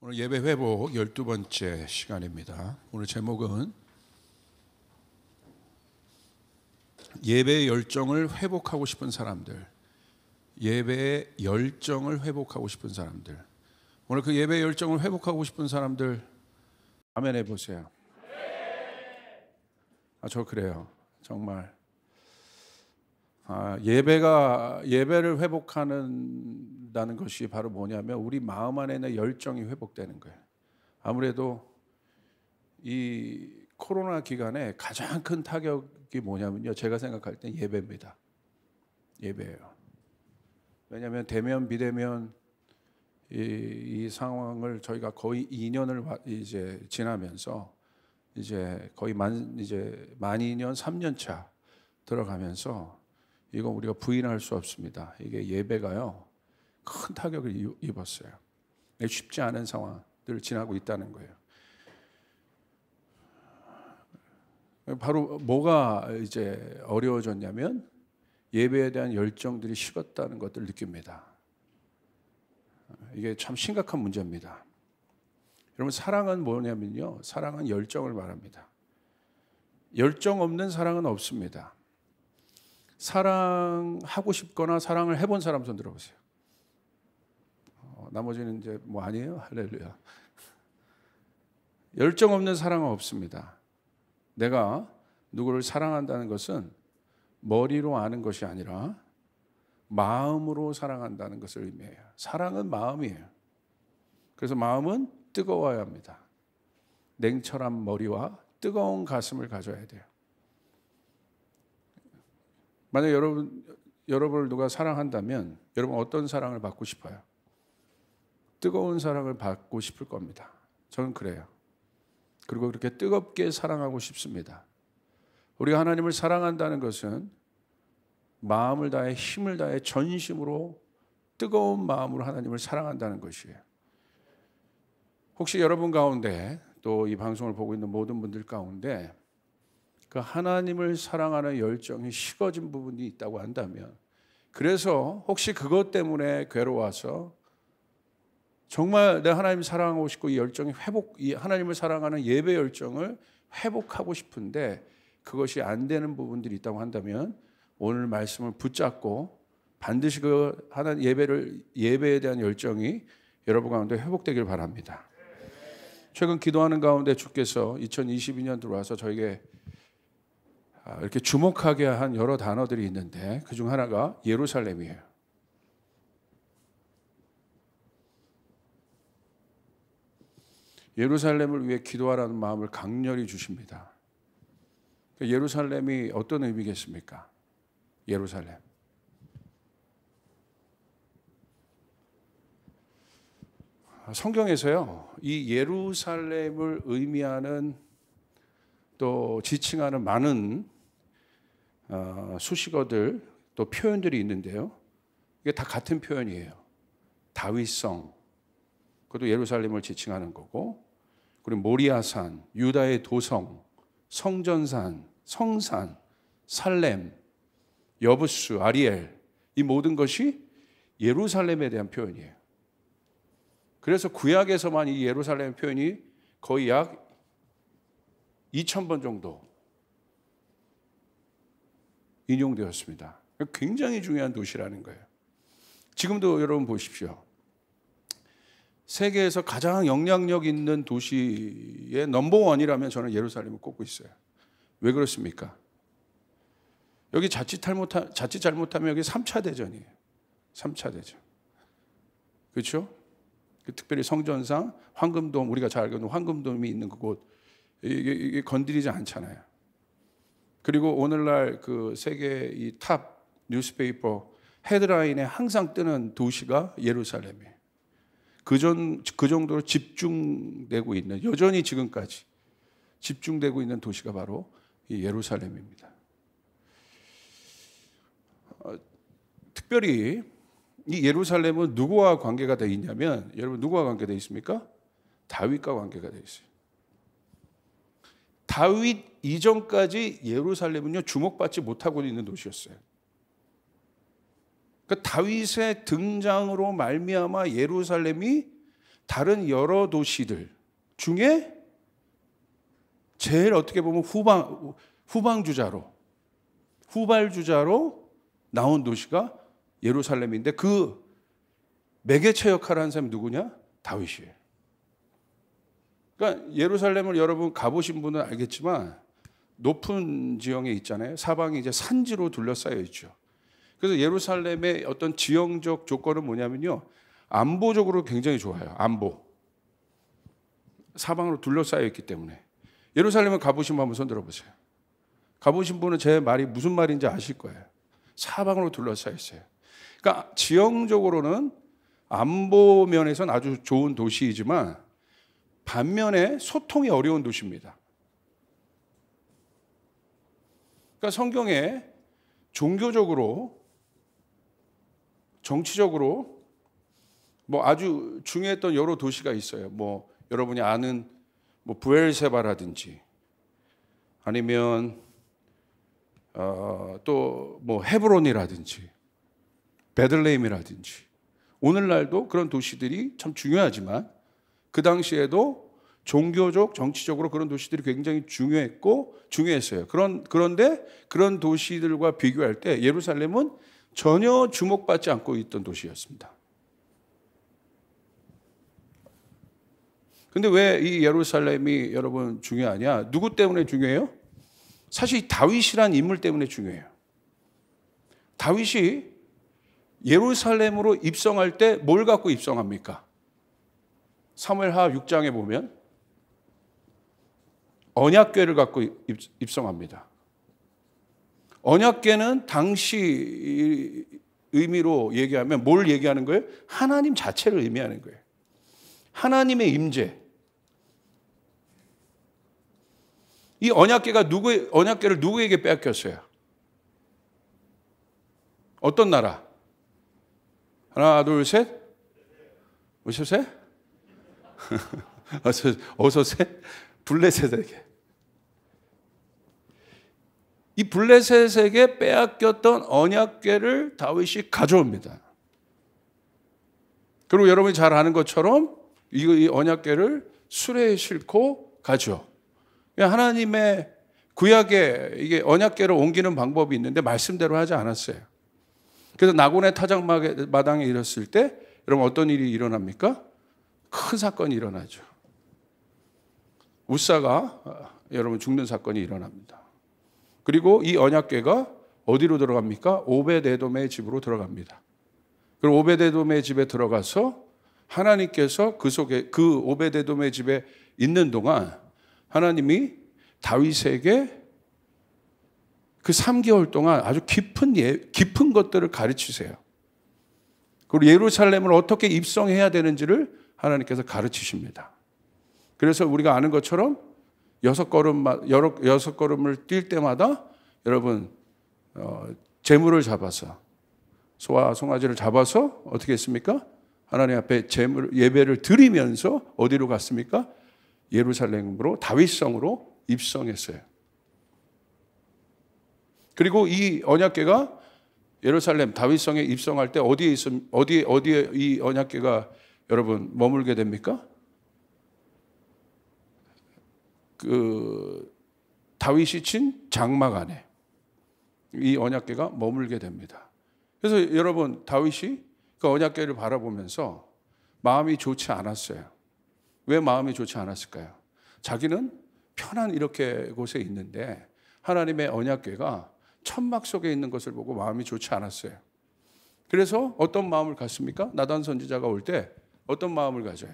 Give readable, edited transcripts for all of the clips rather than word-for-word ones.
오늘 예배 회복 12번째 시간입니다. 오늘 제목은 예배의 열정을 회복하고 싶은 사람들, 예배의 열정을 회복하고 싶은 사람들. 오늘 그 예배의 열정을 회복하고 싶은 사람들 아멘 해보세요. 저 그래요. 정말 예배를 회복하는다는 것이 바로 뭐냐면 우리 마음 안에 있는 열정이 회복되는 거예요. 아무래도 이 코로나 기간에 가장 큰 타격이 뭐냐면요, 제가 생각할 땐 예배입니다. 예배예요. 왜냐하면 대면 비대면 이 상황을 저희가 거의 2년을 이제 지나면서 이제 거의 만 2년 3년 차 들어가면서 이건 우리가 부인할 수 없습니다. 이게 예배가요 큰 타격을 입었어요. 쉽지 않은 상황들을 지나고 있다는 거예요. 바로 뭐가 이제 어려워졌냐면 예배에 대한 열정들이 식었다는 것들을 느낍니다. 이게 참 심각한 문제입니다. 여러분, 사랑은 뭐냐면요, 사랑은 열정을 말합니다. 열정 없는 사랑은 없습니다. 사랑하고 싶거나 사랑을 해본 사람 손 들어보세요. 나머지는 이제 뭐 아니에요? 할렐루야. 열정 없는 사랑은 없습니다. 내가 누구를 사랑한다는 것은 머리로 아는 것이 아니라 마음으로 사랑한다는 것을 의미해요. 사랑은 마음이에요. 그래서 마음은 뜨거워야 합니다. 냉철한 머리와 뜨거운 가슴을 가져야 돼요. 만약 여러분을 누가 사랑한다면 여러분 어떤 사랑을 받고 싶어요? 뜨거운 사랑을 받고 싶을 겁니다. 저는 그래요. 그리고 그렇게 뜨겁게 사랑하고 싶습니다. 우리가 하나님을 사랑한다는 것은 마음을 다해 힘을 다해 전심으로 뜨거운 마음으로 하나님을 사랑한다는 것이에요. 혹시 여러분 가운데 또 이 방송을 보고 있는 모든 분들 가운데 그 하나님을 사랑하는 열정이 식어진 부분이 있다고 한다면, 그래서 혹시 그것 때문에 괴로워서 정말 내 하나님 사랑하고 싶고 이 열정이 이 하나님을 사랑하는 예배 열정을 회복하고 싶은데 그것이 안 되는 부분들이 있다고 한다면 오늘 말씀을 붙잡고 반드시 그 하나님 예배에 대한 열정이 여러분 가운데 회복되길 바랍니다. 최근 기도하는 가운데 주께서 2022년 들어와서 저에게 이렇게 주목하게 한 여러 단어들이 있는데 그중 하나가 예루살렘이에요. 예루살렘을 위해 기도하라는 마음을 강렬히 주십니다. 예루살렘이 어떤 의미겠습니까? 예루살렘. 성경에서요, 이 예루살렘을 의미하는 또 지칭하는 많은 수식어들 또 표현들이 있는데요. 이게 다 같은 표현이에요. 다윗성, 그것도 예루살렘을 지칭하는 거고, 그리고 모리아산, 유다의 도성, 성전산, 성산, 살렘, 여부수, 아리엘, 이 모든 것이 예루살렘에 대한 표현이에요. 그래서 구약에서만 이 예루살렘 표현이 거의 약 2000번 정도 인용되었습니다. 굉장히 중요한 도시라는 거예요. 지금도 여러분 보십시오. 세계에서 가장 영향력 있는 도시의 넘버원이라면 저는 예루살렘을 꼽고 있어요. 왜 그렇습니까? 여기 자칫 잘못하면 여기 3차 대전이에요. 3차 대전. 그렇죠? 특별히 성전상, 황금돔, 우리가 잘 알고 있는 황금돔이 있는 그곳, 이게 건드리지 않잖아요. 그리고 오늘날 그 세계 이 탑 뉴스페이퍼 헤드라인에 항상 뜨는 도시가 예루살렘이에요. 그 정도로 집중되고 있는, 여전히 지금까지 집중되고 있는 도시가 바로 이 예루살렘입니다. 특별히 이 예루살렘은 누구와 관계가 되어 있냐면, 여러분 누구와 관계되어 있습니까? 다윗과 관계가 되어 있어요. 다윗 이전까지 예루살렘은요 주목받지 못하고 있는 도시였어요. 그러니까 다윗의 등장으로 말미암아 예루살렘이 다른 여러 도시들 중에 제일 어떻게 보면 후발주자로 나온 도시가 예루살렘인데 그 매개체 역할을 하는 사람이 누구냐? 다윗이에요. 그러니까 예루살렘을 여러분 가보신 분은 알겠지만 높은 지형에 있잖아요. 사방이 이제 산지로 둘러싸여 있죠. 그래서 예루살렘의 어떤 지형적 조건은 뭐냐면요. 안보적으로 굉장히 좋아요. 안보. 사방으로 둘러싸여 있기 때문에. 예루살렘을 가보신 분 한번 손 들어보세요. 가보신 분은 제 말이 무슨 말인지 아실 거예요. 사방으로 둘러싸여 있어요. 그러니까 지형적으로는 안보 면에서는 아주 좋은 도시이지만 반면에 소통이 어려운 도시입니다. 그러니까 성경에 종교적으로, 정치적으로 뭐 아주 중요했던 여러 도시가 있어요. 뭐 여러분이 아는 뭐 브엘세바라든지 아니면 또 뭐 헤브론이라든지 베들레헴이라든지 오늘날도 그런 도시들이 참 중요하지만 그 당시에도 종교적, 정치적으로 그런 도시들이 굉장히 중요했어요. 그런데 그런 도시들과 비교할 때 예루살렘은 전혀 주목받지 않고 있던 도시였습니다. 근데 왜 이 예루살렘이 여러분 중요하냐? 누구 때문에 중요해요? 사실 다윗이란 인물 때문에 중요해요. 다윗이 예루살렘으로 입성할 때 뭘 갖고 입성합니까? 사무엘하 6장에 보면 언약궤를 갖고 입성합니다. 언약궤는 당시 의미로 얘기하면 뭘 얘기하는 거예요? 하나님 자체를 의미하는 거예요. 하나님의 임재. 이 언약궤를 누구에게 빼앗겼어요? 어떤 나라? 하나, 둘, 셋. 어서 셋? 어서 셋? 블레셋에게. 이 블레셋에게 빼앗겼던 언약궤를 다윗이 가져옵니다. 그리고 여러분이 잘 아는 것처럼 이 언약궤를 수레에 싣고 가죠. 하나님의 구약에 이게 언약궤를 옮기는 방법이 있는데 말씀대로 하지 않았어요. 그래서 나곤의 타작마당에 이르렀을 때 여러분 어떤 일이 일어납니까? 큰 사건이 일어나죠. 우사가 여러분 죽는 사건이 일어납니다. 그리고 이 언약궤가 어디로 들어갑니까? 오벳에돔의 집으로 들어갑니다. 그리고 오벳에돔의 집에 들어가서 하나님께서 그 오벳에돔의 집에 있는 동안 하나님이 다윗에게 그 3개월 동안 아주 깊은 것들을 가르치세요. 그리고 예루살렘을 어떻게 입성해야 되는지를 하나님께서 가르치십니다. 그래서 우리가 아는 것처럼 6걸음을 뛸 때마다 여러분 제물을 잡아서 소와 송아지를 잡아서 어떻게 했습니까? 하나님 앞에 예배를 드리면서 어디로 갔습니까? 예루살렘으로 다윗성으로 입성했어요. 그리고 이 언약궤가 예루살렘 다윗성에 입성할 때 어디에 이 언약궤가 여러분 머물게 됩니까? 그 다윗이 친 장막 안에 이 언약궤가 머물게 됩니다. 그래서 여러분 다윗이 그 언약궤를 바라보면서 마음이 좋지 않았어요. 왜 마음이 좋지 않았을까요? 자기는 편한 이렇게 곳에 있는데 하나님의 언약궤가 천막 속에 있는 것을 보고 마음이 좋지 않았어요. 그래서 어떤 마음을 갖습니까? 나단 선지자가 올 때 어떤 마음을 가져요?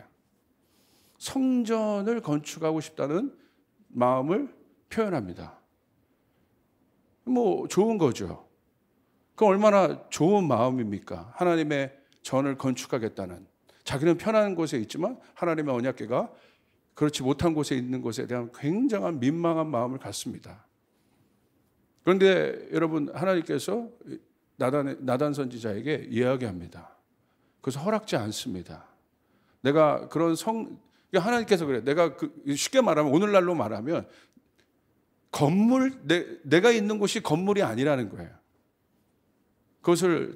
성전을 건축하고 싶다는 마음을 표현합니다. 뭐 좋은 거죠. 그 얼마나 좋은 마음입니까? 하나님의 전을 건축하겠다는. 자기는 편한 곳에 있지만 하나님의 언약궤가 그렇지 못한 곳에 있는 것에 대한 굉장한 민망한 마음을 갖습니다. 그런데 여러분 하나님께서 나단 선지자에게 이야기합니다. 그래서 허락지 않습니다. 내가 그런 하나님께서 그래. 내가 쉽게 말하면 오늘날로 말하면 내가 있는 곳이 건물이 아니라는 거예요. 그것을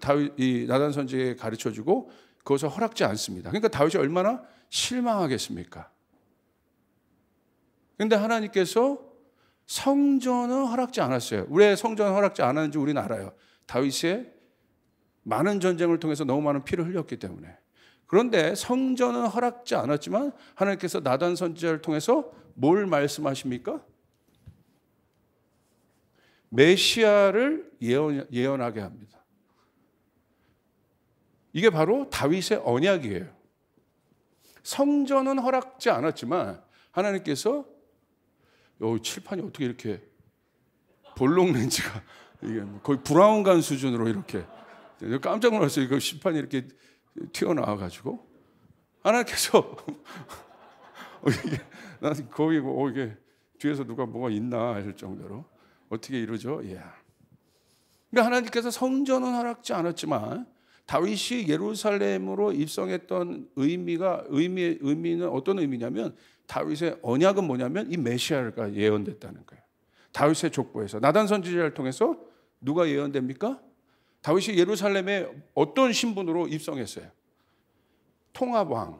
나단 선지자에게 가르쳐주고 그것을 허락지 않습니다. 그러니까 다윗이 얼마나 실망하겠습니까? 그런데 하나님께서 성전은 허락지 않았어요. 왜 성전은 허락지 않았는지 우리는 알아요. 다윗의 많은 전쟁을 통해서 너무 많은 피를 흘렸기 때문에. 그런데 성전은 허락지 않았지만 하나님께서 나단 선지자를 통해서 뭘 말씀하십니까? 메시아를 예언하게 합니다. 이게 바로 다윗의 언약이에요. 성전은 허락지 않았지만 하나님께서 칠판이 어떻게 이렇게 볼록 렌즈가 이게 거의 브라운관 수준으로 이렇게 깜짝 놀랐어요. 이거 칠판이 이렇게 튀어나와가지고 하나님께서 난 거기 이게 뒤에서 누가 뭐가 있나 할 정도로 어떻게 이러죠? 예. 그러니까 하나님께서 성전은 허락지 않았지만 다윗이 예루살렘으로 입성했던 의미는 어떤 의미냐면 다윗의 언약은 뭐냐면 이 메시아가 예언됐다는 거예요. 다윗의 족보에서 나단 선지자를 통해서 누가 예언됩니까? 다윗이 예루살렘에 어떤 신분으로 입성했어요? 통합왕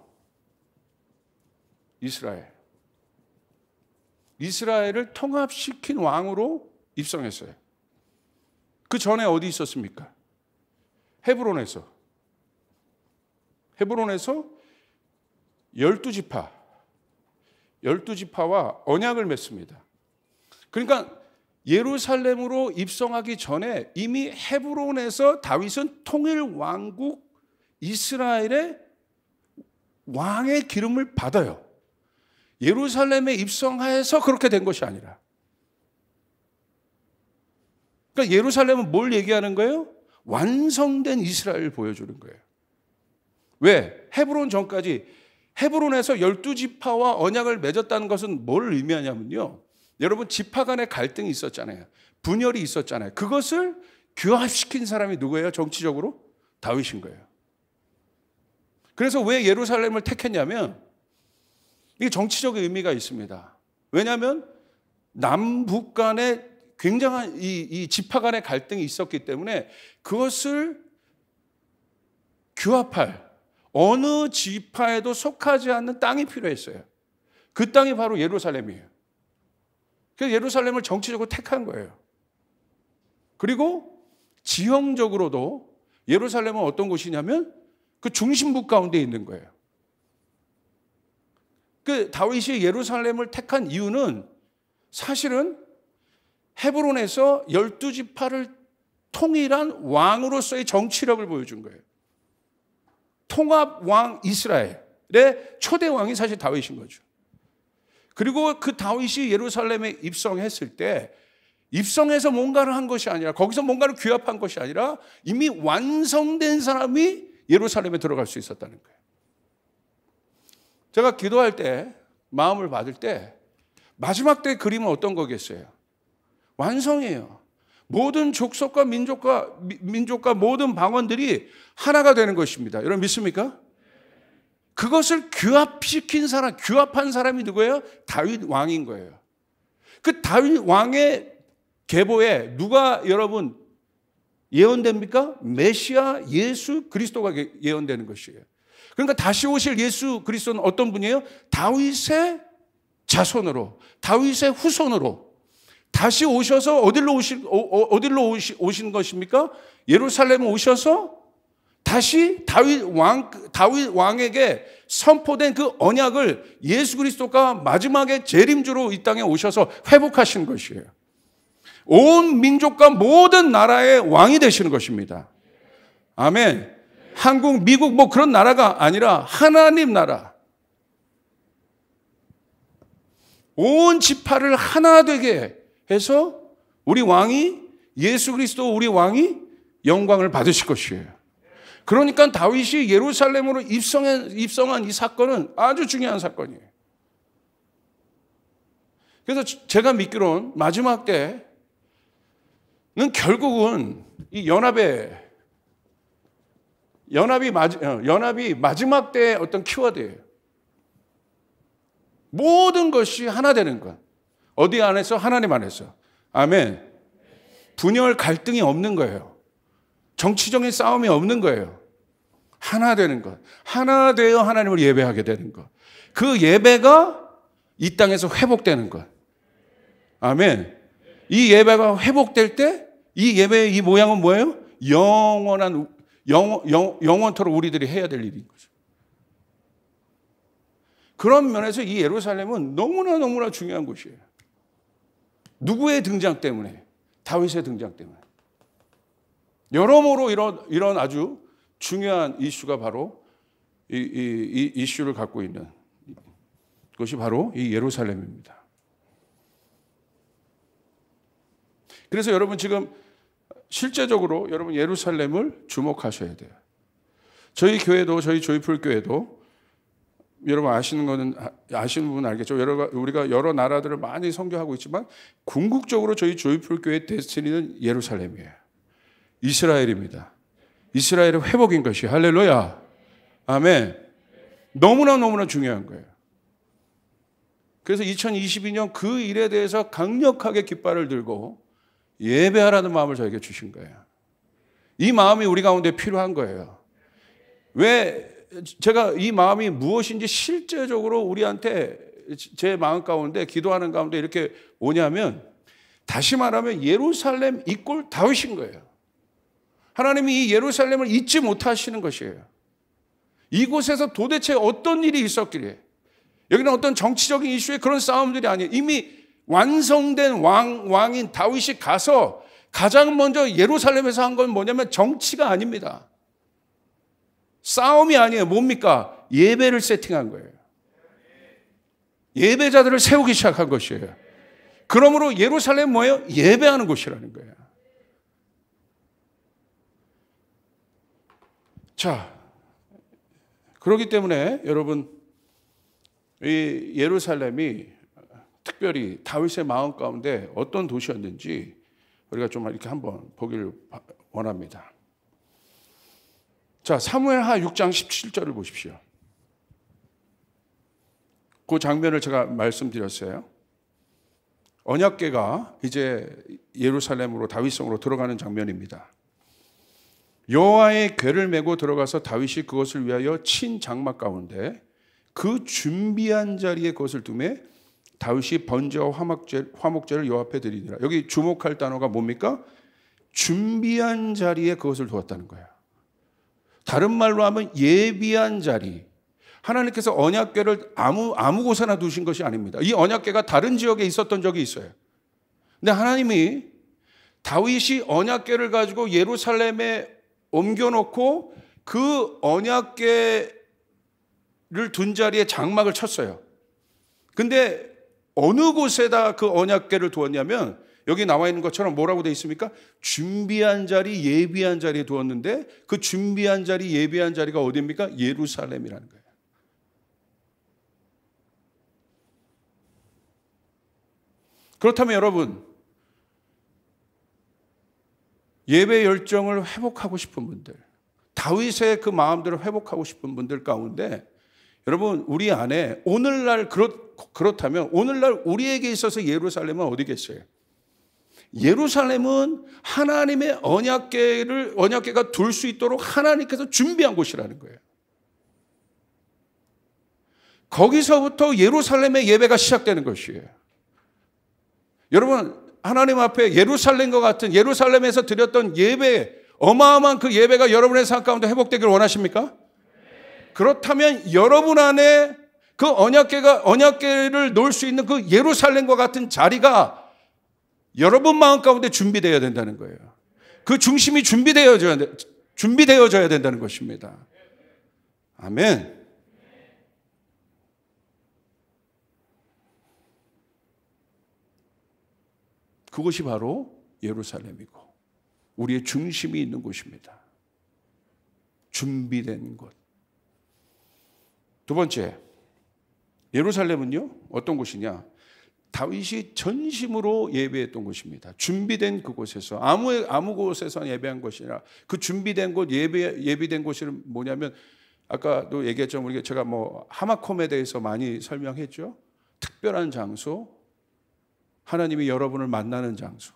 이스라엘을 통합시킨 왕으로 입성했어요. 그 전에 어디 있었습니까? 헤브론에서 12지파와 언약을 맺습니다. 그러니까 예루살렘으로 입성하기 전에 이미 헤브론에서 다윗은 통일 왕국 이스라엘의 왕의 기름을 받아요. 예루살렘에 입성해서 그렇게 된 것이 아니라. 그러니까 예루살렘은 뭘 얘기하는 거예요? 완성된 이스라엘을 보여주는 거예요. 왜? 헤브론 전까지 헤브론에서 12지파와 언약을 맺었다는 것은 뭘 의미하냐면요. 여러분 지파 간의 갈등이 있었잖아요. 분열이 있었잖아요. 그것을 규합시킨 사람이 누구예요? 정치적으로? 다윗인 거예요. 그래서 왜 예루살렘을 택했냐면 이게 정치적인 의미가 있습니다. 왜냐하면 남북 간에 굉장한 이 지파 간의 갈등이 있었기 때문에 그것을 규합할 어느 지파에도 속하지 않는 땅이 필요했어요. 그 땅이 바로 예루살렘이에요. 그래서 예루살렘을 정치적으로 택한 거예요. 그리고 지형적으로도 예루살렘은 어떤 곳이냐면 그 중심부 가운데 있는 거예요. 그 다윗이 예루살렘을 택한 이유는 사실은 헤브론에서 12지파를 통일한 왕으로서의 정치력을 보여준 거예요. 통합왕 이스라엘의 초대 왕이 사실 다윗인 거죠. 그리고 그 다윗이 예루살렘에 입성했을 때 입성해서 뭔가를 한 것이 아니라 거기서 뭔가를 규합한 것이 아니라 이미 완성된 사람이 예루살렘에 들어갈 수 있었다는 거예요. 제가 기도할 때 마음을 받을 때 마지막 때 그림은 어떤 거겠어요? 완성이에요. 모든 족속과 민족과 모든 방언들이 하나가 되는 것입니다. 여러분 믿습니까? 그것을 규합시킨 사람, 규합한 사람이 누구예요? 다윗 왕인 거예요. 그 다윗 왕의 계보에 누가 여러분 예언됩니까? 메시아 예수 그리스도가 예언되는 것이에요. 그러니까 다시 오실 예수 그리스도는 어떤 분이에요? 다윗의 자손으로, 다윗의 후손으로 다시 오셔서 어디로 오신 것입니까? 예루살렘에 오셔서 다시 다윗 왕에게 선포된 그 언약을 예수 그리스도가 마지막에 재림주로 이 땅에 오셔서 회복하신 것이에요. 온 민족과 모든 나라의 왕이 되시는 것입니다. 아멘. 한국, 미국 뭐 그런 나라가 아니라 하나님 나라. 온 지파를 하나 되게 해서 우리 왕이 예수 그리스도 우리 왕이 영광을 받으실 것이에요. 그러니까 다윗이 예루살렘으로 입성한 이 사건은 아주 중요한 사건이에요. 그래서 제가 믿기로는 마지막 때는 결국은 이 연합이 마지막 때의 어떤 키워드예요. 모든 것이 하나 되는 것. 어디 안에서? 하나님 안에서. 아멘. 분열 갈등이 없는 거예요. 정치적인 싸움이 없는 거예요. 하나 되는 것. 하나 되어 하나님을 예배하게 되는 것. 그 예배가 이 땅에서 회복되는 것. 아멘. 이 예배가 회복될 때 이 예배의 이 모양은 뭐예요? 영원토록 우리들이 해야 될 일인 거죠. 그런 면에서 이 예루살렘은 너무나 중요한 곳이에요. 누구의 등장 때문에? 다윗의 등장 때문에. 여러모로 이런 아주 중요한 이슈가 바로 이 이슈를 갖고 있는 것이 바로 이 예루살렘입니다. 그래서 여러분 지금 실제적으로 여러분 예루살렘을 주목하셔야 돼요. 저희 교회도, 저희 조이풀 교회도 여러분 아시는 분은 알겠죠. 우리가 여러 나라들을 많이 선교하고 있지만 궁극적으로 저희 조이풀 교회의 데스티니는 예루살렘이에요. 이스라엘입니다. 이스라엘의 회복인 것이 할렐루야. 아멘. 너무나 중요한 거예요. 그래서 2022년 그 일에 대해서 강력하게 깃발을 들고 예배하라는 마음을 저에게 주신 거예요. 이 마음이 우리 가운데 필요한 거예요. 왜 제가 이 마음이 무엇인지 실제적으로 우리한테 제 마음 가운데 기도하는 가운데 이렇게 오냐면 다시 말하면 예루살렘 이꼴 다윗인 거예요. 하나님이 이 예루살렘을 잊지 못하시는 것이에요. 이곳에서 도대체 어떤 일이 있었길래 여기는 어떤 정치적인 이슈의 그런 싸움들이 아니에요. 이미 완성된 왕인 다윗이 가서 가장 먼저 예루살렘에서 한 건 뭐냐면 정치가 아닙니다. 싸움이 아니에요. 뭡니까? 예배를 세팅한 거예요. 예배자들을 세우기 시작한 것이에요. 그러므로 예루살렘 뭐예요? 예배하는 곳이라는 거예요. 자, 그렇기 때문에 여러분 이 예루살렘이 특별히 다윗의 마음 가운데 어떤 도시였는지 우리가 좀 이렇게 한번 보기를 원합니다. 자, 사무엘하 6장 17절을 보십시오. 그 장면을 제가 말씀드렸어요. 언약궤가 이제 예루살렘으로 다윗성으로 들어가는 장면입니다. 여호와의 궤를 메고 들어가서 다윗이 그것을 위하여 친 장막 가운데 그 준비한 자리에 그것을 두매 다윗이 번제와 화목제를 여호와 앞에 드리니라. 여기 주목할 단어가 뭡니까? 준비한 자리에 그것을 두었다는 거예요. 다른 말로 하면 예비한 자리. 하나님께서 언약궤를 아무 곳에나 두신 것이 아닙니다. 이 언약궤가 다른 지역에 있었던 적이 있어요. 근데 하나님이 다윗이 언약궤를 가지고 예루살렘에 옮겨놓고 그 언약궤를 둔 자리에 장막을 쳤어요. 근데 어느 곳에다 그 언약궤를 두었냐면 여기 나와 있는 것처럼 뭐라고 되어 있습니까? 준비한 자리, 예비한 자리에 두었는데 그 준비한 자리, 예비한 자리가 어디입니까? 예루살렘이라는 거예요. 그렇다면 여러분, 예배 열정을 회복하고 싶은 분들, 다윗의 그 마음대로 회복하고 싶은 분들 가운데 여러분 우리 안에 오늘날 그렇다면 오늘날 우리에게 있어서 예루살렘은 어디겠어요? 예루살렘은 하나님의 언약궤가 둘 수 있도록 하나님께서 준비한 곳이라는 거예요. 거기서부터 예루살렘의 예배가 시작되는 것이에요. 여러분 하나님 앞에 예루살렘과 같은 예루살렘에서 드렸던 예배, 어마어마한 그 예배가 여러분의 삶 가운데 회복되기를 원하십니까? 그렇다면 여러분 안에 그 언약궤를 놓을 수 있는 그 예루살렘과 같은 자리가 여러분 마음 가운데 준비되어야 된다는 거예요. 그 중심이 준비되어져야 된다는 것입니다. 아멘. 그곳이 바로 예루살렘이고 우리의 중심이 있는 곳입니다. 준비된 곳. 두 번째, 예루살렘은요 어떤 곳이냐? 다윗이 전심으로 예배했던 곳입니다. 준비된 그곳에서 아무 곳에서 예배한 것이 아니라 그 준비된 곳, 예비된 곳이 뭐냐면 아까도 얘기했죠. 제가 하마콤에 대해서 많이 설명했죠. 특별한 장소, 하나님이 여러분을 만나는 장소.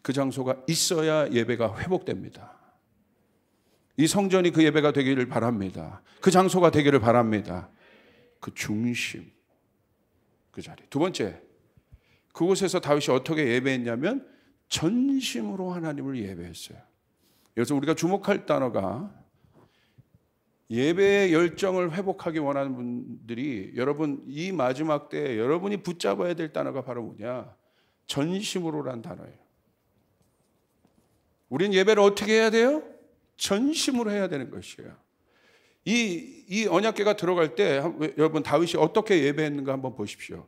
그 장소가 있어야 예배가 회복됩니다. 이 성전이 그 예배가 되기를 바랍니다. 그 장소가 되기를 바랍니다. 그 중심, 그 자리. 두 번째, 그곳에서 다윗이 어떻게 예배했냐면 전심으로 하나님을 예배했어요. 그래서 우리가 주목할 단어가 예배의 열정을 회복하기 원하는 분들이 여러분 이 마지막 때에 여러분이 붙잡아야 될 단어가 바로 뭐냐? 전심으로란 단어예요. 우린 예배를 어떻게 해야 돼요? 전심으로 해야 되는 것이에요. 이 언약궤가 들어갈 때 여러분 다윗이 어떻게 예배했는가 한번 보십시오.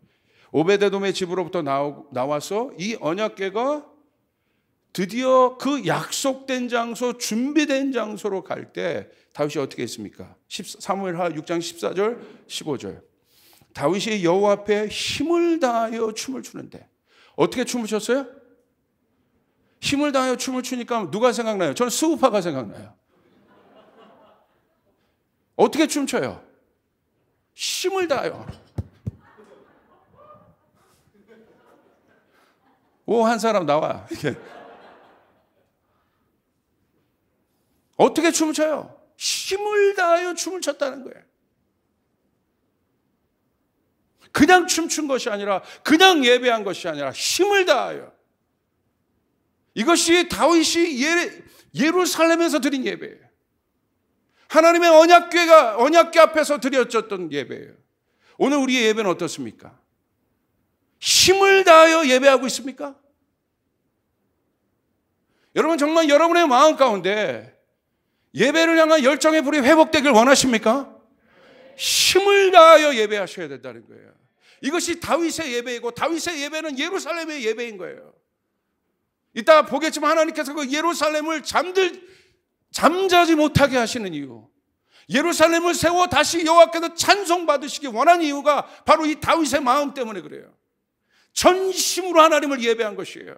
오베데돔의 집으로부터 나와서 이 언약궤가 드디어 그 약속된 장소, 준비된 장소로 갈 때 다윗이 어떻게 했습니까? 사무엘하 6장 14절, 15절. 다윗이 여호와 앞에 힘을 다하여 춤을 추는데 어떻게 춤을 췄어요? 힘을 다하여 춤을 추니까 누가 생각나요? 저는 스우파가 생각나요. 어떻게 춤춰요? 힘을 다하여. 오, 한 사람 나와. 이렇게. 어떻게 춤을 춰요? 힘을 다하여 춤을 췄다는 거예요. 그냥 춤춘 것이 아니라, 그냥 예배한 것이 아니라 힘을 다하여. 이것이 다윗이 예루살렘에서 드린 예배예요. 하나님의 언약궤 앞에서 드려졌던 예배예요. 오늘 우리의 예배는 어떻습니까? 힘을 다하여 예배하고 있습니까? 여러분 정말 여러분의 마음 가운데 예배를 향한 열정의 불이 회복되길 원하십니까? 힘을 다하여 예배하셔야 된다는 거예요. 이것이 다윗의 예배이고 다윗의 예배는 예루살렘의 예배인 거예요. 이따 보겠지만 하나님께서 그 예루살렘을 잠자지 못하게 하시는 이유, 예루살렘을 세워 다시 여호와께서 찬송받으시기 원하는 이유가 바로 이 다윗의 마음 때문에 그래요. 전심으로 하나님을 예배한 것이에요.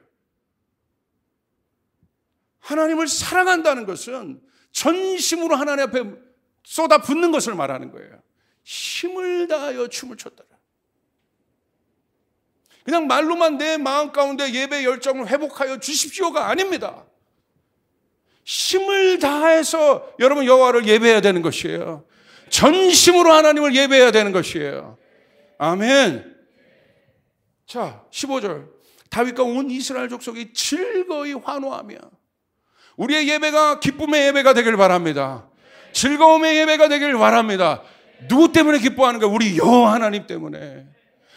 하나님을 사랑한다는 것은 전심으로 하나님 앞에 쏟아붓는 것을 말하는 거예요. 힘을 다하여 춤을 췄다. 그냥 말로만 내 마음 가운데 예배 열정을 회복하여 주십시오가 아닙니다. 힘을 다해서 여러분 여호와를 예배해야 되는 것이에요. 전심으로 하나님을 예배해야 되는 것이에요. 아멘. 자, 15절. 다윗과 온 이스라엘 족속이 즐거이 환호하며, 우리의 예배가 기쁨의 예배가 되길 바랍니다. 즐거움의 예배가 되길 바랍니다. 누구 때문에 기뻐하는 거예요? 우리 여호와 하나님 때문에.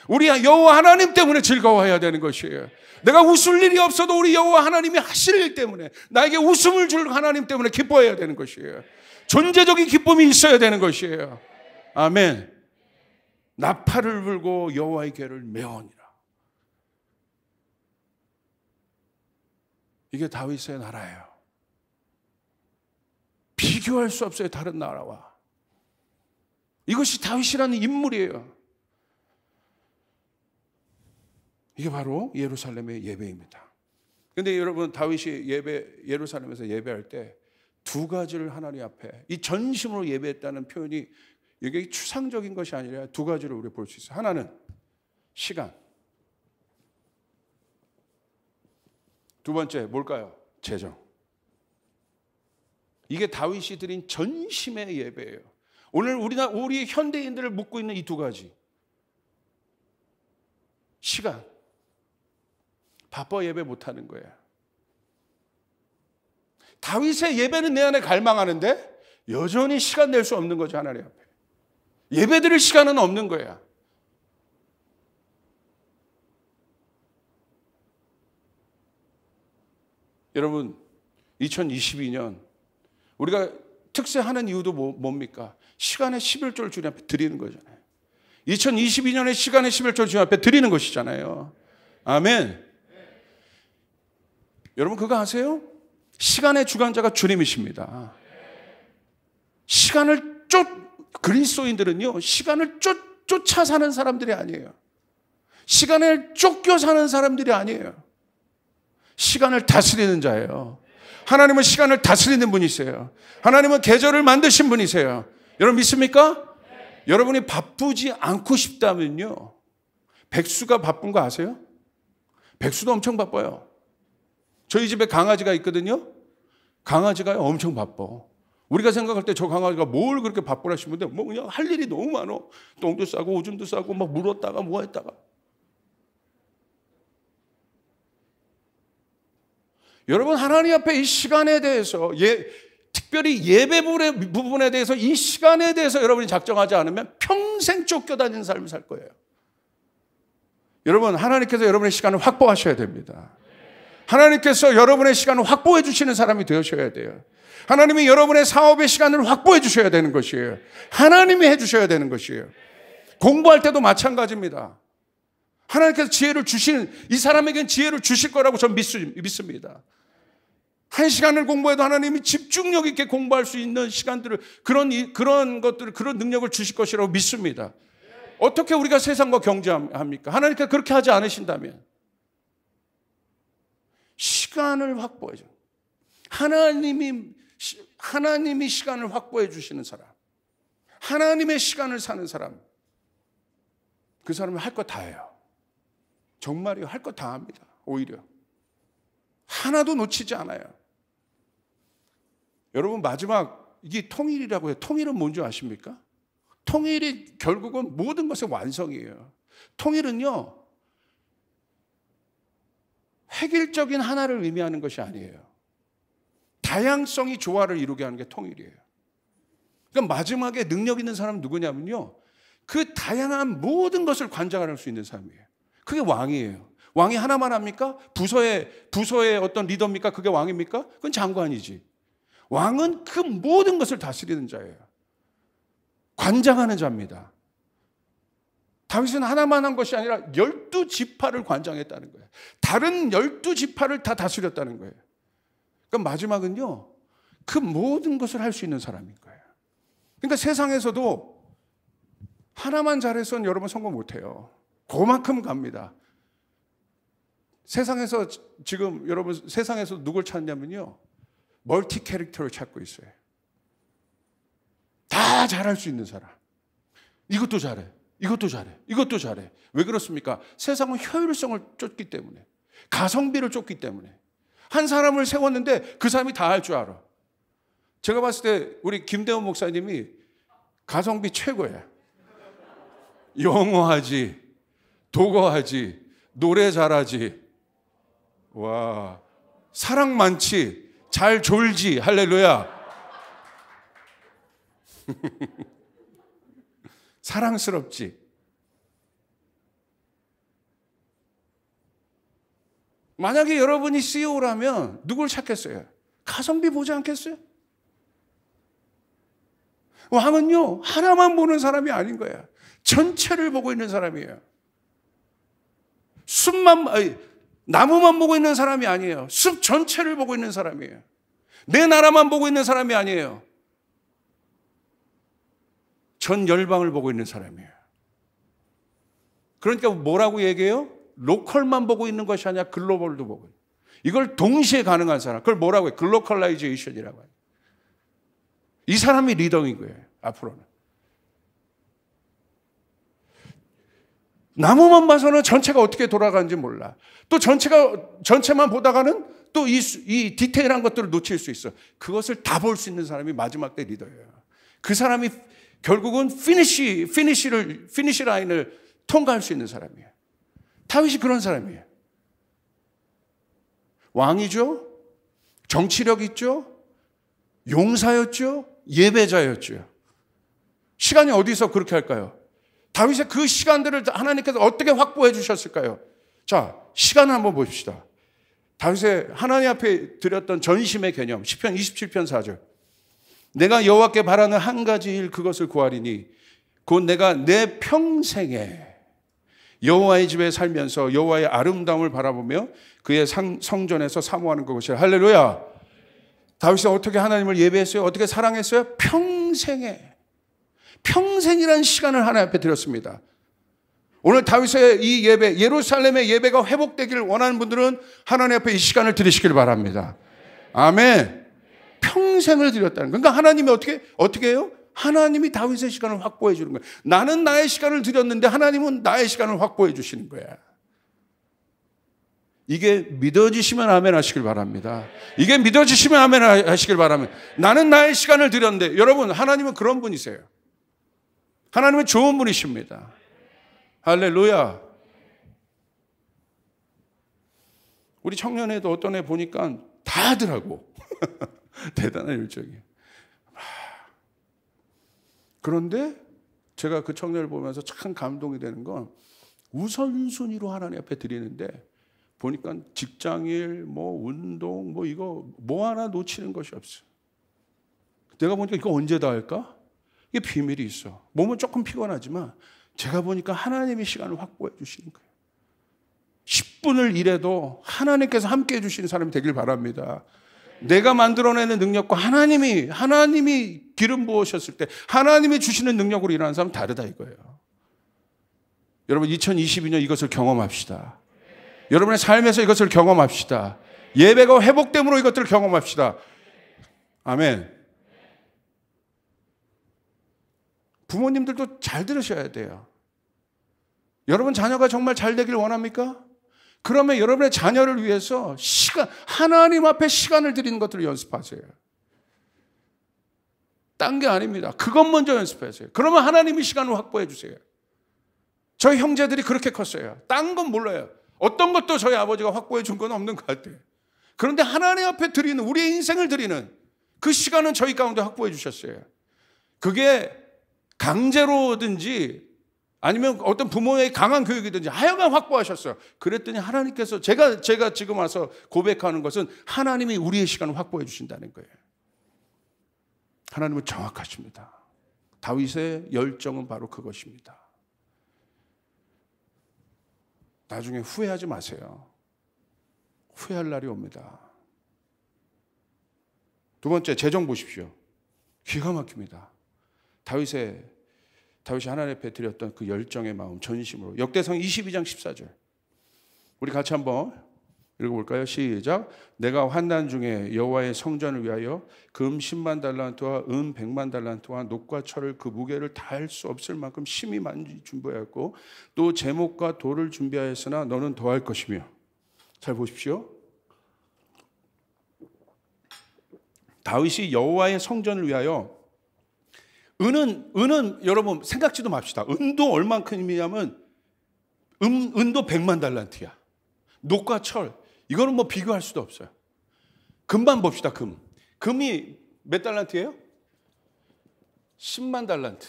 우리 여호와 하나님 때문에 즐거워해야 되는 것이에요. 내가 웃을 일이 없어도 우리 여호와 하나님이 하실 일 때문에, 나에게 웃음을 줄 하나님 때문에 기뻐해야 되는 것이에요. 존재적인 기쁨이 있어야 되는 것이에요. 아멘. 나팔을 불고 여호와의 궤를 메우니라. 이게 다윗의 나라예요. 비교할 수 없어요. 다른 나라와. 이것이 다윗이라는 인물이에요. 이게 바로 예루살렘의 예배입니다. 그런데 여러분 다윗이 예루살렘에서 예배할 때 두 가지를 하나님 앞에 이 전심으로 예배했다는 표현이 이게 추상적인 것이 아니라 두 가지를 우리가 볼 수 있어요. 하나는 시간. 두 번째 뭘까요? 재정. 이게 다윗이 드린 전심의 예배예요. 오늘 우리 현대인들을 묻고 있는 이 두 가지. 시간. 바빠 예배 못하는 거예요. 다윗의 예배는 내 안에 갈망하는데 여전히 시간 낼 수 없는 거죠. 하나님 앞에. 예배 드릴 시간은 없는 거야. 여러분 2022년 우리가 특세하는 이유도 뭡니까? 시간의 11조를 주님 앞에 드리는 거잖아요. 2022년에 시간의 11조를 주님 앞에 드리는 것이잖아요. 아멘. 여러분 그거 아세요? 시간의 주관자가 주님이십니다. 그리스도인들은요, 시간을 쫓아 사는 사람들이 아니에요. 시간을 쫓겨 사는 사람들이 아니에요. 시간을 다스리는 자예요. 하나님은 시간을 다스리는 분이세요. 하나님은 계절을 만드신 분이세요. 여러분 믿습니까? 여러분이 바쁘지 않고 싶다면요, 백수가 바쁜 거 아세요? 백수도 엄청 바빠요. 저희 집에 강아지가 있거든요. 강아지가 엄청 바빠. 우리가 생각할 때 저 강아지가 뭘 그렇게 바쁘라 싶은데 뭐 그냥 할 일이 너무 많어. 똥도 싸고 오줌도 싸고 막 물었다가 뭐 했다가. 여러분, 하나님 앞에 이 시간에 대해서 특별히 예배 부분에 대해서 이 시간에 대해서 여러분이 작정하지 않으면 평생 쫓겨다니는 삶을 살 거예요. 여러분, 하나님께서 여러분의 시간을 확보하셔야 됩니다. 하나님께서 여러분의 시간을 확보해 주시는 사람이 되셔야 돼요. 하나님이 여러분의 사업의 시간을 확보해 주셔야 되는 것이에요. 하나님이 해 주셔야 되는 것이에요. 공부할 때도 마찬가지입니다. 하나님께서 지혜를 주시는, 이 사람에겐 지혜를 주실 거라고 저는 믿습니다. 한 시간을 공부해도 하나님이 집중력 있게 공부할 수 있는 시간들을, 그런 것들을, 그런 능력을 주실 것이라고 믿습니다. 어떻게 우리가 세상과 경쟁합니까? 하나님께서 그렇게 하지 않으신다면 시간을 확보해줘. 하나님이 시간을 확보해 주시는 사람, 하나님의 시간을 사는 사람, 그 사람은 할 것 다 해요. 정말이요, 할 것 다 합니다. 오히려 하나도 놓치지 않아요. 여러분, 마지막 이게 통일이라고 해요. 통일은 뭔지 아십니까? 통일이 결국은 모든 것의 완성이에요. 통일은요, 획일적인 하나를 의미하는 것이 아니에요. 다양성이 조화를 이루게 하는 게 통일이에요. 그러니까 마지막에 능력 있는 사람은 누구냐면요, 그 다양한 모든 것을 관장할 수 있는 사람이에요. 그게 왕이에요. 왕이 하나만 합니까? 부서의 어떤 리더입니까? 그게 왕입니까? 그건 장관이지. 왕은 그 모든 것을 다스리는 자예요. 관장하는 자입니다. 다윗은 하나만 한 것이 아니라 12지파를 관장했다는 거예요. 다른 12지파를 다 다스렸다는 거예요. 그러니까 마지막은요, 그 모든 것을 할 수 있는 사람인 거예요. 그러니까 세상에서도 하나만 잘해서는 여러분 성공 못해요. 그만큼 갑니다. 세상에서 지금 여러분, 세상에서 누굴 찾냐면요, 멀티 캐릭터를 찾고 있어요. 다 잘할 수 있는 사람. 이것도 잘해, 이것도 잘해, 이것도 잘해. 왜 그렇습니까? 세상은 효율성을 쫓기 때문에, 가성비를 쫓기 때문에. 한 사람을 세웠는데 그 사람이 다 할 줄 알아. 제가 봤을 때 우리 김대원 목사님이 가성비 최고예요. 영어하지, 독어하지, 노래 잘하지, 와, 사랑 많지, 잘 졸지, 할렐루야. 사랑스럽지. 만약에 여러분이 CEO라면 누굴 찾겠어요? 가성비 보지 않겠어요? 왕은요, 하나만 보는 사람이 아닌 거야. 전체를 보고 있는 사람이에요. 나무만 보고 있는 사람이 아니에요. 숲 전체를 보고 있는 사람이에요. 내 나라만 보고 있는 사람이 아니에요. 전 열방을 보고 있는 사람이에요. 그러니까 뭐라고 얘기해요? 로컬만 보고 있는 것이 아니라 글로벌도 보고 있는. 이걸 동시에 가능한 사람, 그걸 뭐라고 해요? 글로컬라이제이션이라고 해요. 이 사람이 리더인 거예요, 앞으로는. 나무만 봐서는 전체가 어떻게 돌아가는지 몰라. 또 전체만 보다가는 또 이 디테일한 것들을 놓칠 수 있어. 그것을 다 볼 수 있는 사람이 마지막 때 리더예요. 그 사람이 결국은 피니시 라인을 통과할 수 있는 사람이에요. 다윗이 그런 사람이에요. 왕이죠. 정치력 있죠. 용사였죠. 예배자였죠. 시간이 어디서 그렇게 할까요? 다윗의 그 시간들을 하나님께서 어떻게 확보해 주셨을까요? 자, 시간을 한번 보십시다. 다윗의 하나님 앞에 드렸던 전심의 개념, 시편 27편 4절. 내가 여호와께 바라는 한 가지 일, 그것을 구하리니 곧 내가 내 평생에 여호와의 집에 살면서 여호와의 아름다움을 바라보며 그의 성전에서 사모하는 것이라. 할렐루야. 다윗이 어떻게 하나님을 예배했어요? 어떻게 사랑했어요? 평생이라는 시간을 하나님 앞에 드렸습니다. 오늘 다윗의 이 예배, 예루살렘의 예배가 회복되기를 원하는 분들은 하나님 앞에 이 시간을 드리시길 바랍니다. 아멘. 평생을 드렸다는 거예요. 그러니까 하나님이 어떻게 해요? 하나님이 다윗의 시간을 확보해 주는 거예요. 나는 나의 시간을 드렸는데 하나님은 나의 시간을 확보해 주시는 거야. 이게 믿어지시면 아멘 하시길 바랍니다. 이게 믿어지시면 아멘 하시길 바랍니다. 나는 나의 시간을 드렸는데, 여러분, 하나님은 그런 분이세요. 하나님은 좋은 분이십니다. 할렐루야. 우리 청년회도 어떤 애 보니까 다 하더라고. 대단한 열정이에요. 그런데 제가 그 청년을 보면서 참 감동이 되는 건 우선순위로 하나님 앞에 드리는데 보니까 직장일, 운동, 이거 하나 놓치는 것이 없어요. 내가 보니까 이거 언제 다 할까? 이게 비밀이 있어. 몸은 조금 피곤하지만 제가 보니까 하나님이 시간을 확보해 주시는 거예요. 10분을 일해도 하나님께서 함께 해주시는 사람이 되길 바랍니다. 내가 만들어내는 능력과 하나님이 기름 부으셨을 때 하나님이 주시는 능력으로 일하는 사람은 다르다 이거예요. 여러분 2022년 이것을 경험합시다. 여러분의 삶에서 이것을 경험합시다. 예배가 회복됨으로 이것들을 경험합시다. 아멘. 부모님들도 잘 들으셔야 돼요. 여러분 자녀가 정말 잘 되길 원합니까? 그러면 여러분의 자녀를 위해서 하나님 앞에 시간을 드리는 것들을 연습하세요. 딴 게 아닙니다. 그것 먼저 연습하세요. 그러면 하나님이 시간을 확보해 주세요. 저희 형제들이 그렇게 컸어요. 딴 건 몰라요. 어떤 것도 저희 아버지가 확보해 준 건 없는 것 같아요. 그런데 하나님 앞에 드리는, 우리의 인생을 드리는 그 시간은 저희 가운데 확보해 주셨어요. 그게 강제로든지 아니면 어떤 부모의 강한 교육이든지 하여간 확보하셨어요. 그랬더니 하나님께서 제가 지금 와서 고백하는 것은 하나님이 우리의 시간을 확보해 주신다는 거예요. 하나님은 정확하십니다. 다윗의 열정은 바로 그것입니다. 나중에 후회하지 마세요. 후회할 날이 옵니다. 두 번째, 재정 보십시오. 기가 막힙니다. 다윗이 하나님 앞에 드렸던 그 열정의 마음, 전심으로. 역대상 22장 14절. 우리 같이 한번 읽어볼까요? 시작. 내가 환난 중에 여호와의 성전을 위하여 금 10만 달란트와 은 100만 달란트와 녹과 철을 그 무게를 다할 수 없을 만큼 심히 많이 준비하였고 또 제목과 돌을 준비하였으나 너는 더할 것이며. 잘 보십시오. 다윗이 여호와의 성전을 위하여 은은 여러분 생각지도 맙시다. 은도 얼만큼이냐면 은도 100만 달란트야. 녹과 철 이거는 비교할 수도 없어요. 금만 봅시다. 금이 몇 달란트예요? 10만 달란트.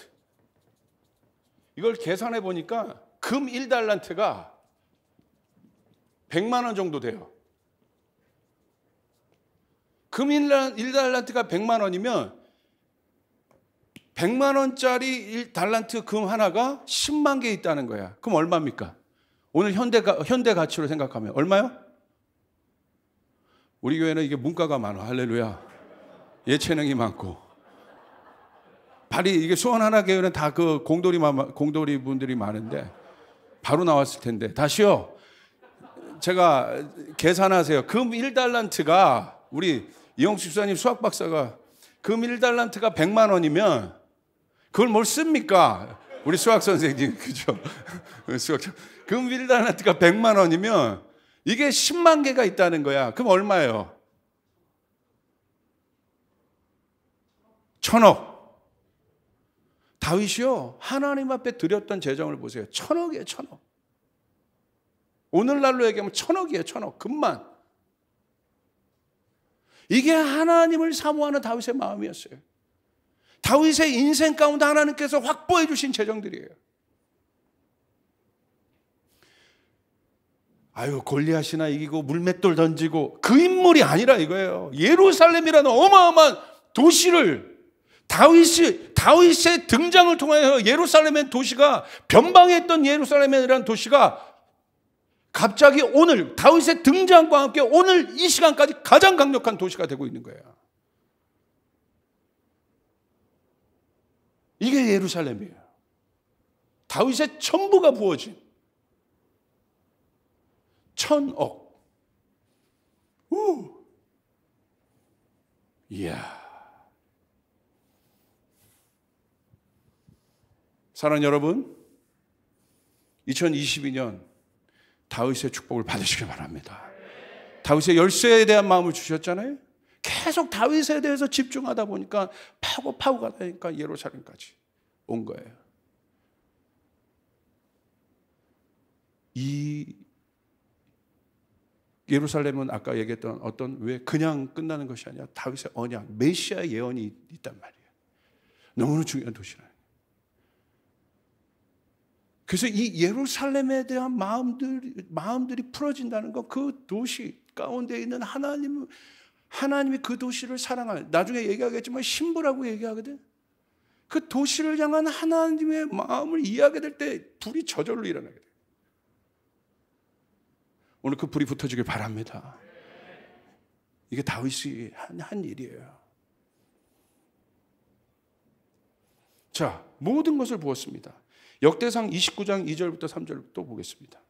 이걸 계산해 보니까 금 1달란트가 100만 원 정도 돼요. 금 1달란트가 100만 원이면 100만 원짜리 1달란트 금 하나가 10만 개 있다는 거야. 그럼 얼마입니까? 오늘 현대 가치로 생각하면 얼마요? 우리 교회는 이게 문과가 많아. 할렐루야. 예체능이 많고. 이게 수원 하나 교회는 다 그 공돌이 분들이 많은데 바로 나왔을 텐데. 다시요. 제가 계산하세요. 금 1달란트가 우리 이영수 집사님 수학 박사가 금 1달란트가 100만 원이면 그걸 뭘 씁니까? 우리 수학 선생님, 그죠? 금 1달란트가 100만 원이면 이게 10만 개가 있다는 거야. 그럼 얼마예요? 1000억. 다윗이요, 하나님 앞에 드렸던 재정을 보세요. 1000억이에요, 1000억. 오늘날로 얘기하면 1000억이에요, 1000억. 금만. 이게 하나님을 사모하는 다윗의 마음이었어요. 다윗의 인생 가운데 하나님께서 확보해 주신 재정들이에요. 골리앗이나 이기고 물맷돌 던지고 그 인물이 아니라 이거예요. 예루살렘이라는 어마어마한 도시를 다윗의 등장을 통하여 예루살렘의 도시가 변방했던 예루살렘이라는 도시가 갑자기 오늘 다윗의 등장과 함께 오늘 이 시간까지 가장 강력한 도시가 되고 있는 거예요. 이게 예루살렘이에요. 다윗의 전부가 부어진 1000억. 이야. 사랑하는 여러분, 2022년 다윗의 축복을 받으시길 바랍니다. 다윗의 열쇠에 대한 마음을 주셨잖아요. 계속 다윗에 대해서 집중하다 보니까 파고 가다니까 예루살렘까지 온 거예요. 이 예루살렘은 아까 얘기했던 어떤 왜 그냥 끝나는 것이 아니라 다윗의 언약, 메시아의 예언이 있단 말이에요. 너무나 중요한 도시라. 그래서 이 예루살렘에 대한 마음들이 풀어진다는 건 그 도시 가운데 있는 하나님이 그 도시를 사랑하는, 나중에 얘기하겠지만 신부라고 얘기하거든. 그 도시를 향한 하나님의 마음을 이해하게 될 때 불이 저절로 일어나게 돼요. 오늘 그 불이 붙어지길 바랍니다. 이게 다윗이 한 일이에요. 자, 모든 것을 보았습니다. 역대상 29장 2절부터 3절 또 보겠습니다.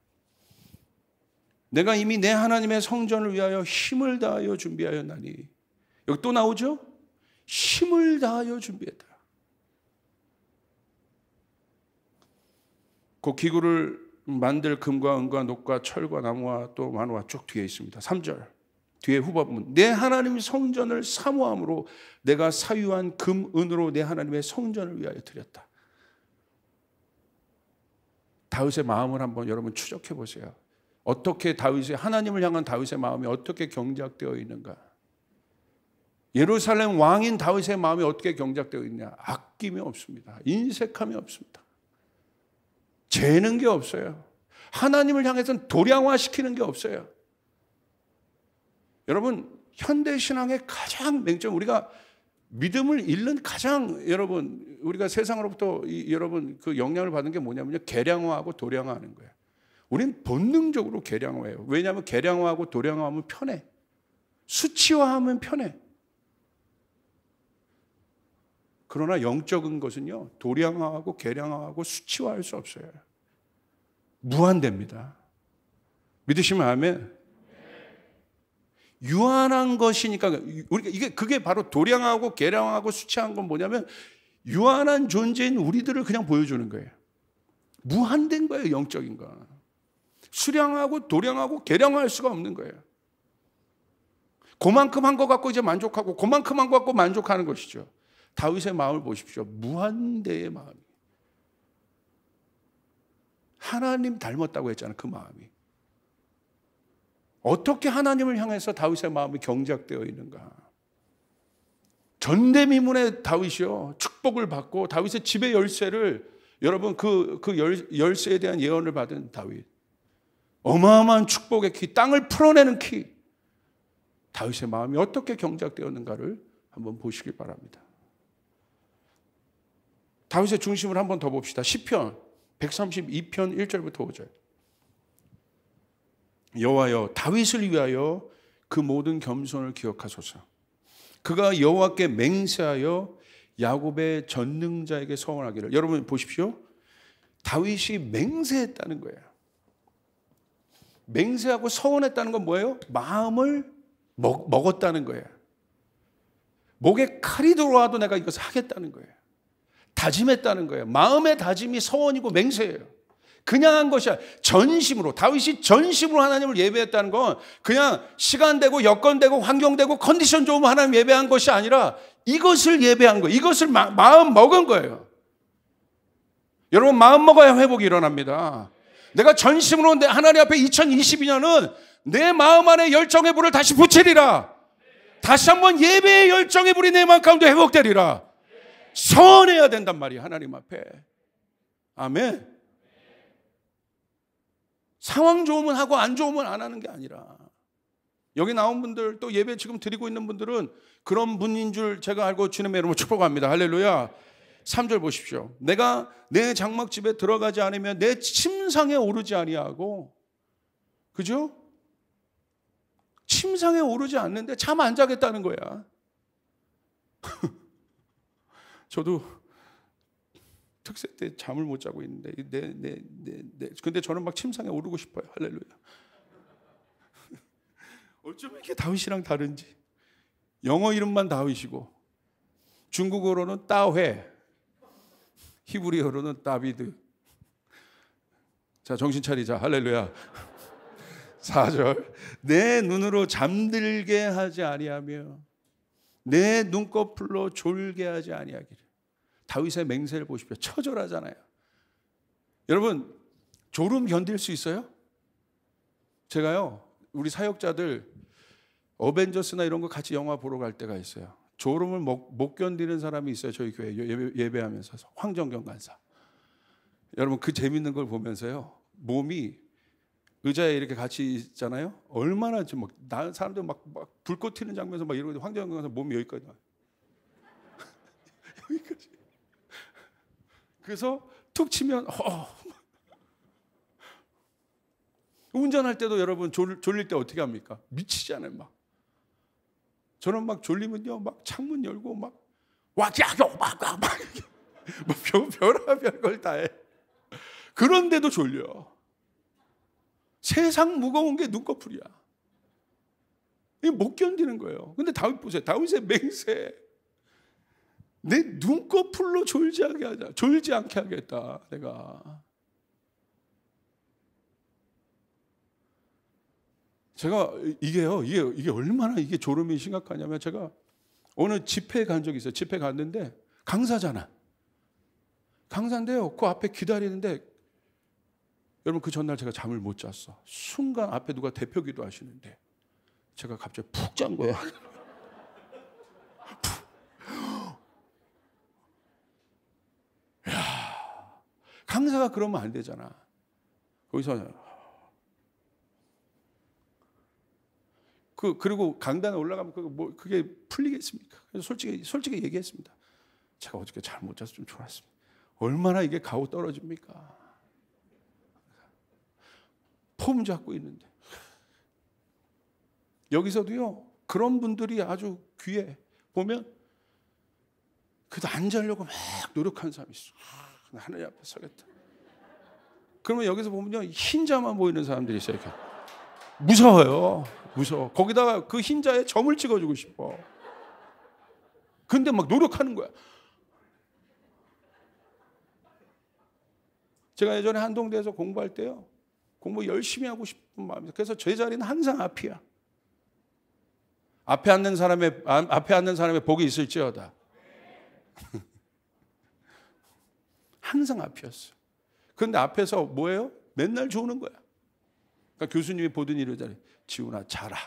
내가 이미 내 하나님의 성전을 위하여 힘을 다하여 준비하였나니. 여기 또 나오죠? 힘을 다하여 준비했다. 그 기구를 만들 금과 은과 녹과 철과 나무와 또 만화와 쭉 뒤에 있습니다. 3절 뒤에 후반문, 내 하나님 성전을 사모함으로 내가 사유한 금, 은으로 내 하나님의 성전을 위하여 드렸다. 다윗의 마음을 한번 여러분 추적해 보세요. 어떻게 다윗이, 하나님을 향한 다윗의 마음이 어떻게 경작되어 있는가? 예루살렘 왕인 다윗의 마음이 어떻게 경작되어 있냐? 아낌이 없습니다. 인색함이 없습니다. 재는 게 없어요. 하나님을 향해서는 도량화시키는 게 없어요. 여러분, 현대신앙의 가장 맹점, 우리가 믿음을 잃는 가장, 여러분, 우리가 세상으로부터 여러분 그 영향을 받는 게 뭐냐면요, 계량화하고 도량화하는 거예요. 우리는 본능적으로 계량화해요. 왜냐하면 계량화하고 도량화하면 편해. 수치화하면 편해. 그러나 영적인 것은요, 도량화하고 계량화하고 수치화할 수 없어요. 무한대입니다. 믿으시면 아멘. 유한한 것이니까, 우리가 그게 바로 도량하고 계량하고 수치한 건 뭐냐면 유한한 존재인 우리들을 그냥 보여주는 거예요. 무한된 거예요, 영적인 건. 수량하고 도량하고 계량할 수가 없는 거예요. 그만큼 한 것 갖고 이제 만족하고, 그만큼 한 것 갖고 만족하는 것이죠. 다윗의 마음을 보십시오. 무한대의 마음이. 하나님 닮았다고 했잖아요, 그 마음이. 어떻게 하나님을 향해서 다윗의 마음이 경작되어 있는가? 전대미문의 다윗이요, 축복을 받고 다윗의 집의 열쇠를, 여러분 그 열쇠에 대한 예언을 받은 다윗, 어마어마한 축복의 키, 땅을 풀어내는 키, 다윗의 마음이 어떻게 경작되었는가를 한번 보시기 바랍니다. 다윗의 중심을 한번 더 봅시다. 시편 132편 1절부터 5절. 여호와여, 다윗을 위하여 그 모든 겸손을 기억하소서. 그가 여호와께 맹세하여 야곱의 전능자에게 서원하기를. 여러분 보십시오. 다윗이 맹세했다는 거예요. 맹세하고 서원했다는 건 뭐예요? 마음을 먹었다는 거예요. 목에 칼이 들어와도 내가 이것을 하겠다는 거예요. 다짐했다는 거예요. 마음의 다짐이 서원이고 맹세예요. 그냥 한 것이 아니라 전심으로, 다윗이 전심으로 하나님을 예배했다는 건 그냥 시간 되고 여건 되고 환경 되고 컨디션 좋으면 하나님 예배한 것이 아니라 이것을 예배한 거예요. 이것을 마음 먹은 거예요. 여러분, 마음 먹어야 회복이 일어납니다. 내가 전심으로 하나님 앞에 2022년은 내 마음 안에 열정의 불을 다시 붙이리라. 다시 한번 예배의 열정의 불이 내 마음 가운데 회복되리라. 서원해야 된단 말이에요, 하나님 앞에. 아멘. 상황 좋으면 하고 안 좋으면 안 하는 게 아니라, 여기 나온 분들, 또 예배 지금 드리고 있는 분들은 그런 분인 줄 제가 알고 주님의 이름으로 축복합니다. 할렐루야. 3절 보십시오. 내가 내 장막집에 들어가지 않으면 내 침상에 오르지 아니하고, 그죠? 침상에 오르지 않는데 잠 안 자겠다는 거야. 저도 특세 때 잠을 못 자고 있는데, 근데 저는 막 침상에 오르고 싶어요. 할렐루야. 어쩌면 이렇게 다윗이랑 다른지. 영어 이름만 다윗이고, 중국어로는 따회, 히브리어로는 다비드. 자, 정신 차리자. 할렐루야. 4절. 내 눈으로 잠들게 하지 아니하며 내 눈꺼풀로 졸게 하지 아니하기를. 다윗의 맹세를 보십시오. 처절하잖아요. 여러분, 졸음 견딜 수 있어요? 제가요, 우리 사역자들 어벤져스나 이런 거 같이 영화 보러 갈 때가 있어요. 졸음을 못 견디는 사람이 있어요. 저희 교회 예배하면서. 황정경 간사. 여러분, 그 재밌는 걸 보면서요, 몸이 의자에 이렇게 같이 있잖아요. 얼마나 좀 막 사람들 막 불꽃 튀는 장면에서 막 이러고 황정경 간사 몸이 여기까지 와. 여기까지. 그래서 툭 치면 운전할 때도 여러분 졸릴 때 어떻게 합니까? 미치잖아요. 막 저는 막 졸리면요, 막 창문 열고 막 별의별 걸 다 해. 그런데도 졸려. 세상 무거운 게 눈꺼풀이야. 이게 못 견디는 거예요. 근데 다윗 보세요. 다윗의 맹세. 내 눈꺼풀로 졸지 않게 하겠다. 내가. 제가 이게 얼마나 이게 졸음이 심각하냐면, 제가 어느 집회에 간 적이 있어요. 집회 갔는데 강사잖아. 강사인데요, 그 앞에 기다리는데 여러분, 그 전날 제가 잠을 못 잤어. 순간 앞에 누가 대표 기도하시는데 제가 갑자기 푹 잔 거야. 야, 강사가 그러면 안 되잖아. 거기서 그리고 강단에 올라가면 그게 풀리겠습니까? 그래서 솔직히 얘기했습니다. 제가 어저께 잘 못 자서 좀 졸았습니다. 얼마나 이게 가오 떨어집니까? 폼 잡고 있는데. 여기서도요, 그런 분들이 아주 귀해. 보면 그래도 안 자려고 막 노력하는 사람이 있어. 하나님 앞에 서겠다. 그러면 여기서 보면요, 흰자만 보이는 사람들이 있어요. 이렇게. 무서워요. 무서워. 거기다가 그 흰자에 점을 찍어주고 싶어. 근데 막 노력하는 거야. 제가 예전에 한동대에서 공부할 때요, 공부 열심히 하고 싶은 마음이죠. 그래서 제 자리는 항상 앞이야. 앞에 앉는 사람의 복이 있을지어다. 항상 앞이었어. 그런데 앞에서 뭐예요? 맨날 조는 거야. 그러니까 교수님이 보더니 이러잖아요. 지훈아, 자라.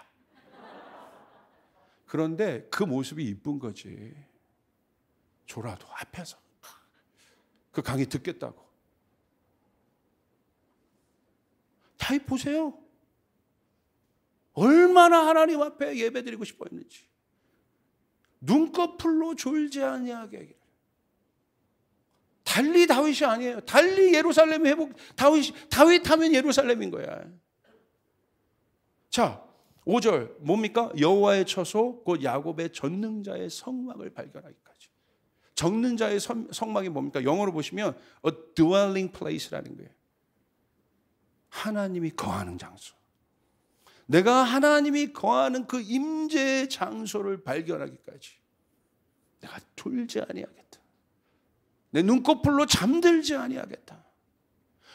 그런데 그 모습이 이쁜 거지. 졸아도 앞에서 그 강의 듣겠다고. 다 보세요. 얼마나 하나님 앞에 예배드리고 싶어 했는지. 눈꺼풀로 졸지 아니하게 하기를. 달리 다윗이 아니에요. 달리 예루살렘 회복. 다윗 하면 예루살렘인 거야. 자, 5절 뭡니까? 여호와의 처소 곧 야곱의 전능자의 성막을 발견하기까지. 적는 자의 성막이 뭡니까? 영어로 보시면 a dwelling place라는 거예요. 하나님이 거하는 장소. 내가 하나님이 거하는 그 임재의 장소를 발견하기까지 내가 졸지 아니하겠다. 내 눈꺼풀로 잠들지 아니하겠다.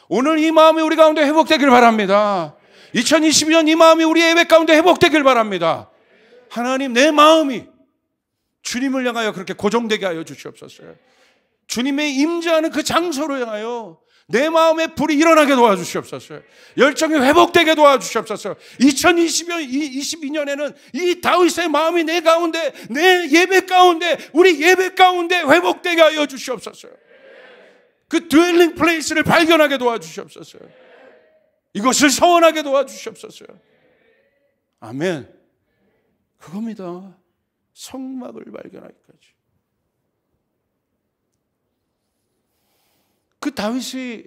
오늘 이 마음이 우리 가운데 회복되길 바랍니다. 2022년 이 마음이 우리 예배 가운데 회복되길 바랍니다. 하나님, 내 마음이 주님을 향하여 그렇게 고정되게 하여 주시옵소서. 주님의 임재하는 그 장소로 향하여 내 마음의 불이 일어나게 도와주시옵소서. 열정이 회복되게 도와주시옵소서. 2022년에는 이 다윗의 마음이 내 가운데, 내 예배 가운데, 우리 예배 가운데 회복되게 하여 주시옵소서. 그 드웰링 플레이스를 발견하게 도와주시옵소서. 이것을 서원하게 도와주시옵소서. 아멘. 그겁니다. 성막을 발견하기까지. 그 다윗이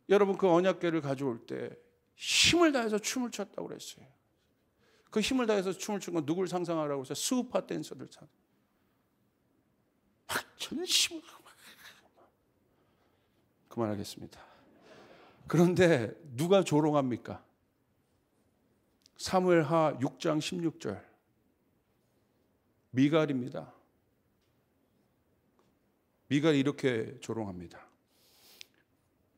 여러분 그 언약궤를 가져올 때 힘을 다해서 춤을 췄다고 그랬어요. 그 힘을 다해서 춤을 춘 건 누굴 상상하라고 했어요? 스우파 댄서들 참. 막 전심을 그만하겠습니다. 그런데 누가 조롱합니까? 사무엘하 6장 16절 미갈입니다. 미갈이 이렇게 조롱합니다.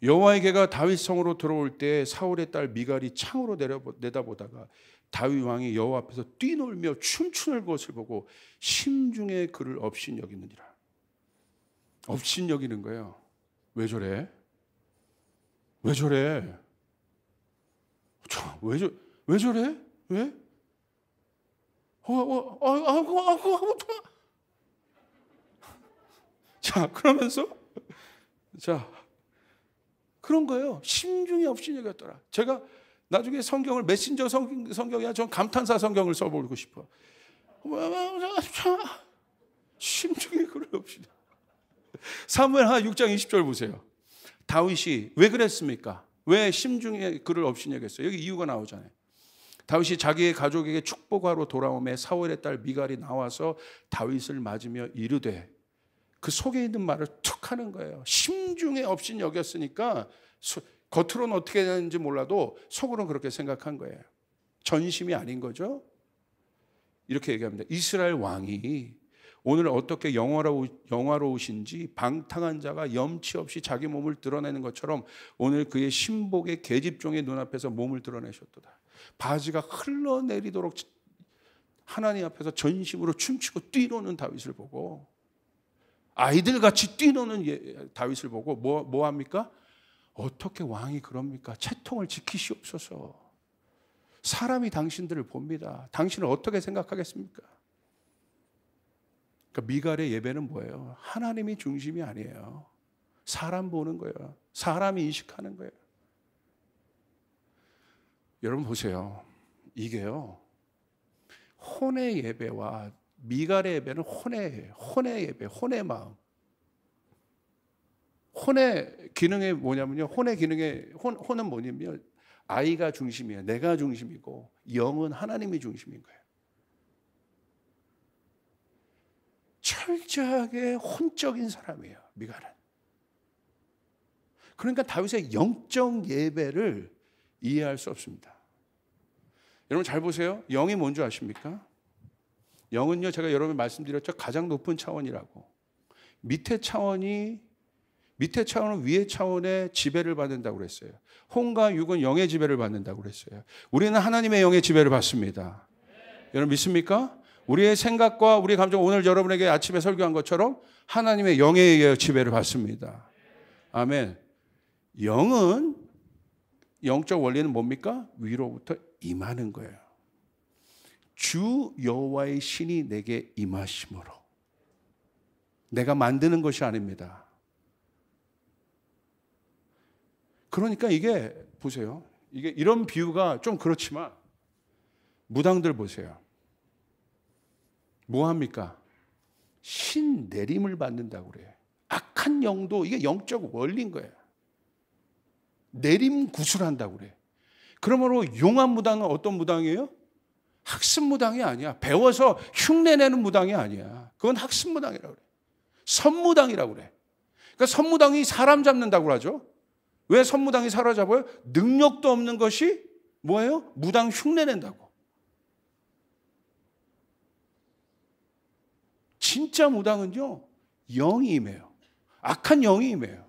여호와의 개가 다윗 성으로 들어올 때 사울의 딸 미갈이 창으로 내다보다가 다윗 왕이 여호와 앞에서 뛰놀며 춤추는 것을 보고 심중에 그를 업신여기느니라. 업신여기는 거예요. 왜 저래? 왜 저래? 왜 저래? 왜? 자, 그러면서 자, 그런 거예요. 심중에 업신여겼더라. 제가 나중에 성경을 메신저 성경이야. 전 감탄사 성경을 써보고 싶어. 심중에 그를 업신여. 사무엘하 6장 20절 보세요. 다윗이 왜 그랬습니까? 왜 심중에 그를 업신여겼어요? 여기 이유가 나오잖아요. 다윗이 자기의 가족에게 축복하러 돌아오매 사울의 딸 미갈이 나와서 다윗을 맞으며 이르되, 그 속에 있는 말을 툭 하는 거예요. 심중에 업신여겼으니까 겉으로는 어떻게 되는지 몰라도 속으로는 그렇게 생각한 거예요. 전심이 아닌 거죠. 이렇게 얘기합니다. 이스라엘 왕이 오늘 어떻게 영화로우신지 방탕한 자가 염치 없이 자기 몸을 드러내는 것처럼 오늘 그의 신복의 계집종의 눈앞에서 몸을 드러내셨도다. 바지가 흘러내리도록 하나님 앞에서 전심으로 춤추고 뛰노는 다윗을 보고, 아이들같이 뛰노는 다윗을 보고 뭐 합니까? 어떻게 왕이 그럽니까? 채통을 지키시옵소서. 사람이 당신들을 봅니다. 당신을 어떻게 생각하겠습니까? 그러니까 미갈의 예배는 뭐예요? 하나님이 중심이 아니에요. 사람 보는 거예요. 사람이 인식하는 거예요. 여러분 보세요. 이게요, 혼의 예배와 미갈의 예배는 혼의 예배, 혼의 마음. 혼의 기능이 뭐냐면요. 혼은 뭐냐면 아이가 중심이에요. 내가 중심이고 영은 하나님이 중심인 거예요. 철저하게 혼적인 사람이에요, 미갈은. 그러니까 다윗의 영적 예배를 이해할 수 없습니다. 여러분 잘 보세요. 영이 뭔지 아십니까? 영은요, 제가 여러 번 말씀드렸죠. 가장 높은 차원이라고. 밑에 차원은 위의 차원의 지배를 받는다고 그랬어요. 혼과 육은 영의 지배를 받는다고 그랬어요. 우리는 하나님의 영의 지배를 받습니다. 여러분 믿습니까? 우리의 생각과 우리 감정, 오늘 여러분에게 아침에 설교한 것처럼 하나님의 영에 의해 지배를 받습니다. 아멘. 영은, 영적 원리는 뭡니까? 위로부터 임하는 거예요. 주 여호와의 신이 내게 임하심으로. 내가 만드는 것이 아닙니다. 그러니까 이게 보세요. 이게 이런 비유가 좀 그렇지만 무당들 보세요. 뭐 합니까? 신 내림을 받는다고 그래요. 악한 영도, 이게 영적 원리인 거예요. 내림 구술한다고 그래요. 그러므로 용한 무당은 어떤 무당이에요? 학습 무당이 아니야. 배워서 흉내내는 무당이 아니야. 그건 학습 무당이라고 그래. 선무당이라고 그래. 그러니까 선무당이 사람 잡는다고 하죠. 왜 선무당이 사로잡아요? 능력도 없는 것이 뭐예요? 무당 흉내낸다고. 진짜 무당은요, 영이 임해요. 악한 영이 임해요.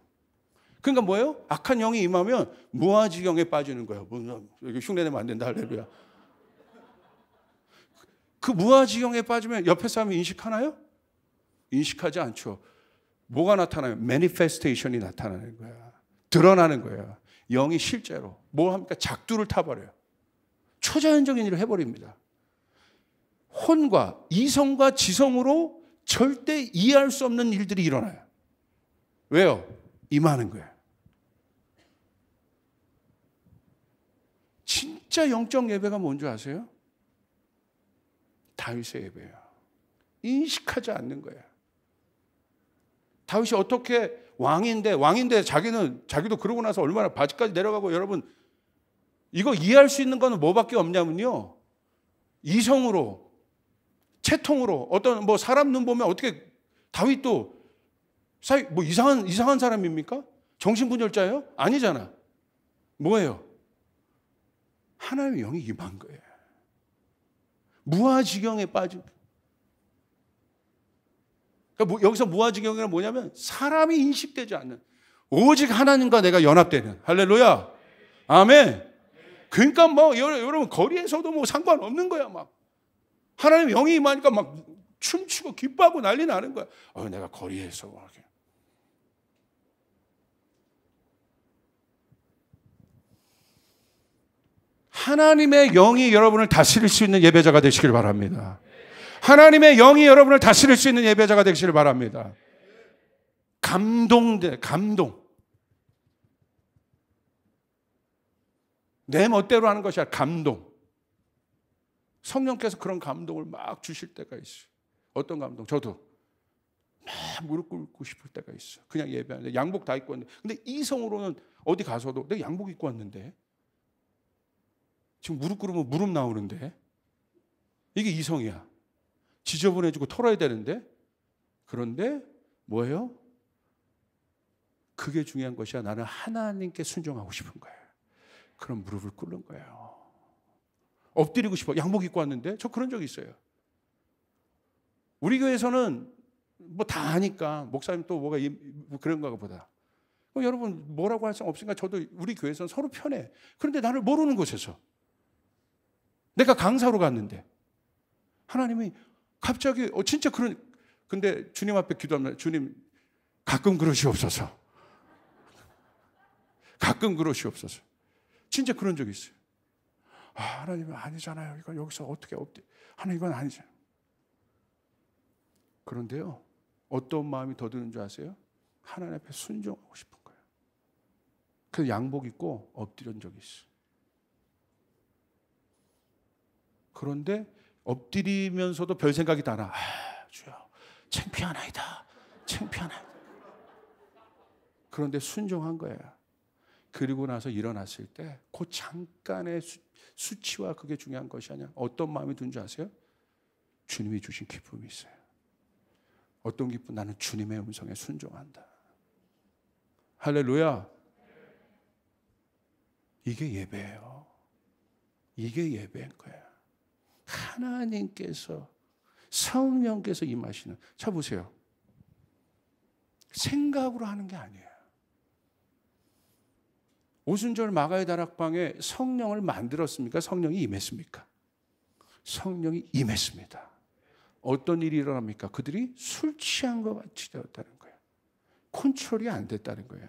그러니까 뭐예요? 악한 영이 임하면 무아지경에 빠지는 거예요. 여기 흉내내면 안 된다, 할렐루야. 그 무아지경에 빠지면 옆에 사람이 인식하나요? 인식하지 않죠. 뭐가 나타나요? 매니페스테이션이 나타나는 거야. 드러나는 거예요. 영이 실제로 뭐 합니까? 작두를 타버려요. 초자연적인 일을 해버립니다. 혼과 이성과 지성으로 절대 이해할 수 없는 일들이 일어나요. 왜요? 임하는 거예요. 진짜 영적 예배가 뭔지 아세요? 다윗의 예배예요. 인식하지 않는 거예요. 다윗이 어떻게 왕인데 자기도 그러고 나서 얼마나 바지까지 내려가고, 여러분 이거 이해할 수 있는 거는 뭐밖에 없냐면요, 이성으로, 채통으로, 어떤 뭐 사람 눈 보면 어떻게 다윗도 뭐 이상한 사람입니까? 정신분열자예요? 아니잖아. 뭐예요? 하나님의 영이 임한 거예요. 무아지경에 빠진. 그러니까 여기서 무아지경은 뭐냐면 사람이 인식되지 않는, 오직 하나님과 내가 연합되는. 할렐루야. 아멘. 그러니까 뭐 여러분 거리에서도 뭐 상관없는 거야. 막 하나님 영이 임하니까 막 춤추고 기뻐하고 난리 나는 거야. 내가 거리에서 하나님의 영이 여러분을 다스릴 수 있는 예배자가 되시길 바랍니다. 하나님의 영이 여러분을 다스릴 수 있는 예배자가 되시길 바랍니다. 감동. 내 멋대로 하는 것이 아니라 감동. 성령께서 그런 감동을 막 주실 때가 있어요. 어떤 감동? 저도 막 무릎 꿇고 싶을 때가 있어요. 그냥 예배하는데 양복 다 입고 왔는데, 근데 이성으로는 어디 가서도 내가 양복 입고 왔는데 지금 무릎 꿇으면 무릎 나오는데, 이게 이성이야. 지저분해지고 털어야 되는데, 그런데 뭐예요? 그게 중요한 것이 아니라 나는 하나님께 순종하고 싶은 거예요. 그럼 무릎을 꿇는 거예요. 엎드리고 싶어. 양복 입고 왔는데. 저 그런 적이 있어요. 우리 교회에서는 뭐 다 아니까 목사님 또 뭐가 그런가 보다. 여러분 뭐라고 할 수 없으니까 저도 우리 교회에서는 서로 편해. 그런데 나를 모르는 곳에서 내가 강사로 갔는데 하나님이 갑자기 진짜 근데 주님 앞에 기도하면 주님 가끔 그러시옵소서. 가끔 그러시옵소서. 진짜 그런 적이 있어요. 하나님은 아니잖아요. 이거 여기서 어떻게 하나님 이건 아니잖아요. 그런데요, 어떤 마음이 더 드는 줄 아세요? 하나님 앞에 순종하고 싶은 거예요. 그래서 양복 입고 엎드린 적이 있어요. 그런데 엎드리면서도 별 생각이 다 나. 주여, 창피하나이다. 그런데 순종한 거예요. 그리고 나서 일어났을 때 그 잠깐의 수치와 그게 중요한 것이 아니야. 어떤 마음이 든 줄 아세요? 주님이 주신 기쁨이 있어요. 어떤 기쁨? 나는 주님의 음성에 순종한다. 할렐루야. 이게 예배예요. 이게 예배인 거예요. 하나님께서, 성령께서 임하시는. 자 보세요. 생각으로 하는 게 아니에요. 오순절 마가의 다락방에 성령을 만들었습니까? 성령이 임했습니까? 성령이 임했습니다. 어떤 일이 일어납니까? 그들이 술 취한 것 같이 되었다는 거예요. 컨트롤이 안 됐다는 거예요.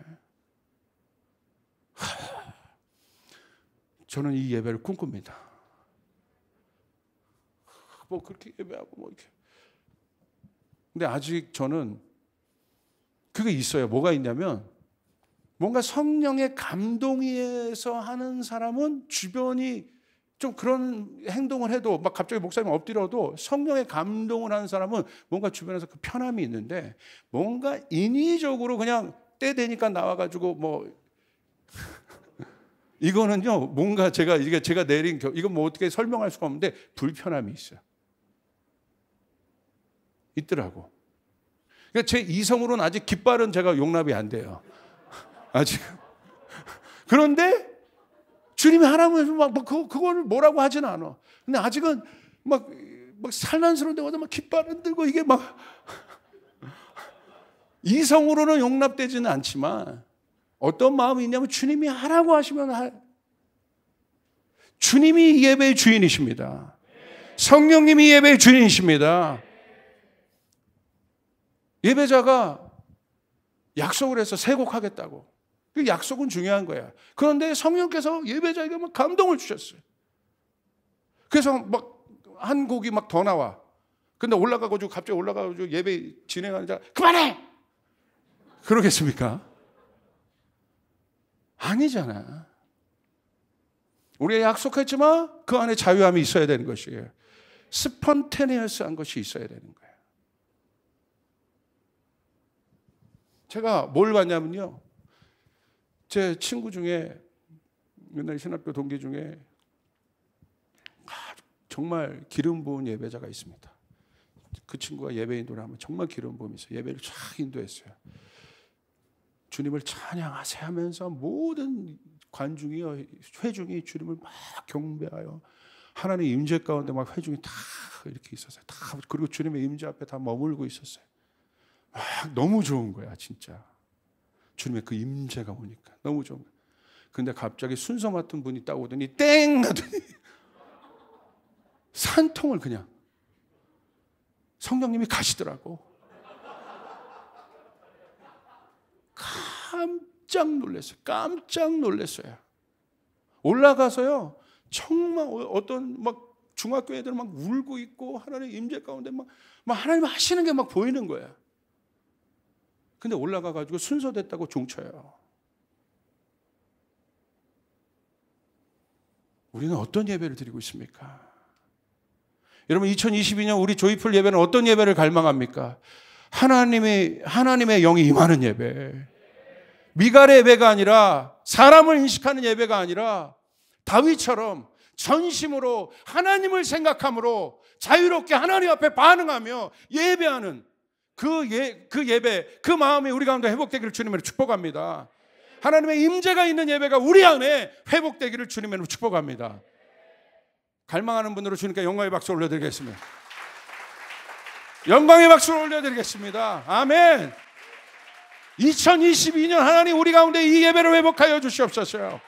저는 이 예배를 꿈꿉니다. 뭐 그렇게 예배하고 뭐 이렇게. 근데 아직 저는 그게 있어요. 뭐가 있냐면, 뭔가 성령의 감동에서 하는 사람은 주변이 좀 그런 행동을 해도 막 갑자기 목사님 엎드려도 성령의 감동을 하는 사람은 뭔가 주변에서 그 편함이 있는데, 뭔가 인위적으로 그냥 때 되니까 나와가지고 뭐 이거는요, 뭔가 제가 내린 이건 뭐 어떻게 설명할 수가 없는데 불편함이 있어요. 있더라고. 그러니까 제 이성으로는 아직 깃발은 제가 용납이 안 돼요. 아직. 그런데 주님이 하라면 그거를 뭐라고 하진 않아. 근데 아직은 막 산란스러운데 와서 막 깃발 흔들고 이게 막 이성으로는 용납되지는 않지만 어떤 마음이 있냐면 주님이 하라고 하시면 주님이 예배의 주인이십니다. 성령님이 예배의 주인이십니다. 예배자가 약속을 해서 세 곡 하겠다고. 그 약속은 중요한 거야. 그런데 성령께서 예배자에게 막 감동을 주셨어요. 그래서 막 한 곡이 막 더 나와. 근데 올라가가지고 갑자기 올라가가지고 예배 진행하는 자 그만해! 그러겠습니까? 아니잖아. 우리가 약속했지만 그 안에 자유함이 있어야 되는 것이에요. 스폰테니어스한 것이 있어야 되는 거예요. 제가 뭘 봤냐면요, 제 친구 중에, 옛날 신학교 동기 중에 정말 기름 부은 예배자가 있습니다. 그 친구가 예배 인도를 하면 정말 기름 부음이 있어요. 예배를 쫙 인도했어요. 주님을 찬양하세 하면서 모든 관중이요, 회중이 주님을 막 경배하여 하나님의 임재 가운데 막 회중이 다 이렇게 있었어요. 다. 그리고 주님의 임재 앞에 다 머물고 있었어요. 막 너무 좋은 거야, 진짜. 주님의 그 임재가 오니까 너무 좋은 거예요. 근데 갑자기 순서 맡은 분이 딱 오더니 땡 하더니 산통을 그냥 성령님이 가시더라고. 깜짝 놀랐어요. 깜짝 놀랐어요. 올라가서요. 정말 어떤 막 중학교 애들 막 울고 있고 하나님 임재 가운데 막 하나님 하시는 게 막 보이는 거야. 근데 올라가 가지고 순서 됐다고 종쳐요. 우리는 어떤 예배를 드리고 있습니까? 여러분 2022년 우리 조이풀 예배는 어떤 예배를 갈망합니까? 하나님의 영이 임하는 예배. 미갈의 예배가 아니라 사람을 인식하는 예배가 아니라 다윗처럼 전심으로 하나님을 생각함으로 자유롭게 하나님 앞에 반응하며 예배하는 그 예배, 그 마음이 우리 가운데 회복되기를 주님으로 축복합니다. 하나님의 임재가 있는 예배가 우리 안에 회복되기를 주님으로 축복합니다. 갈망하는 분으로 주님께 영광의 박수 올려드리겠습니다. 영광의 박수를 올려드리겠습니다. 아멘. 2022년 하나님 우리 가운데 이 예배를 회복하여 주시옵소서.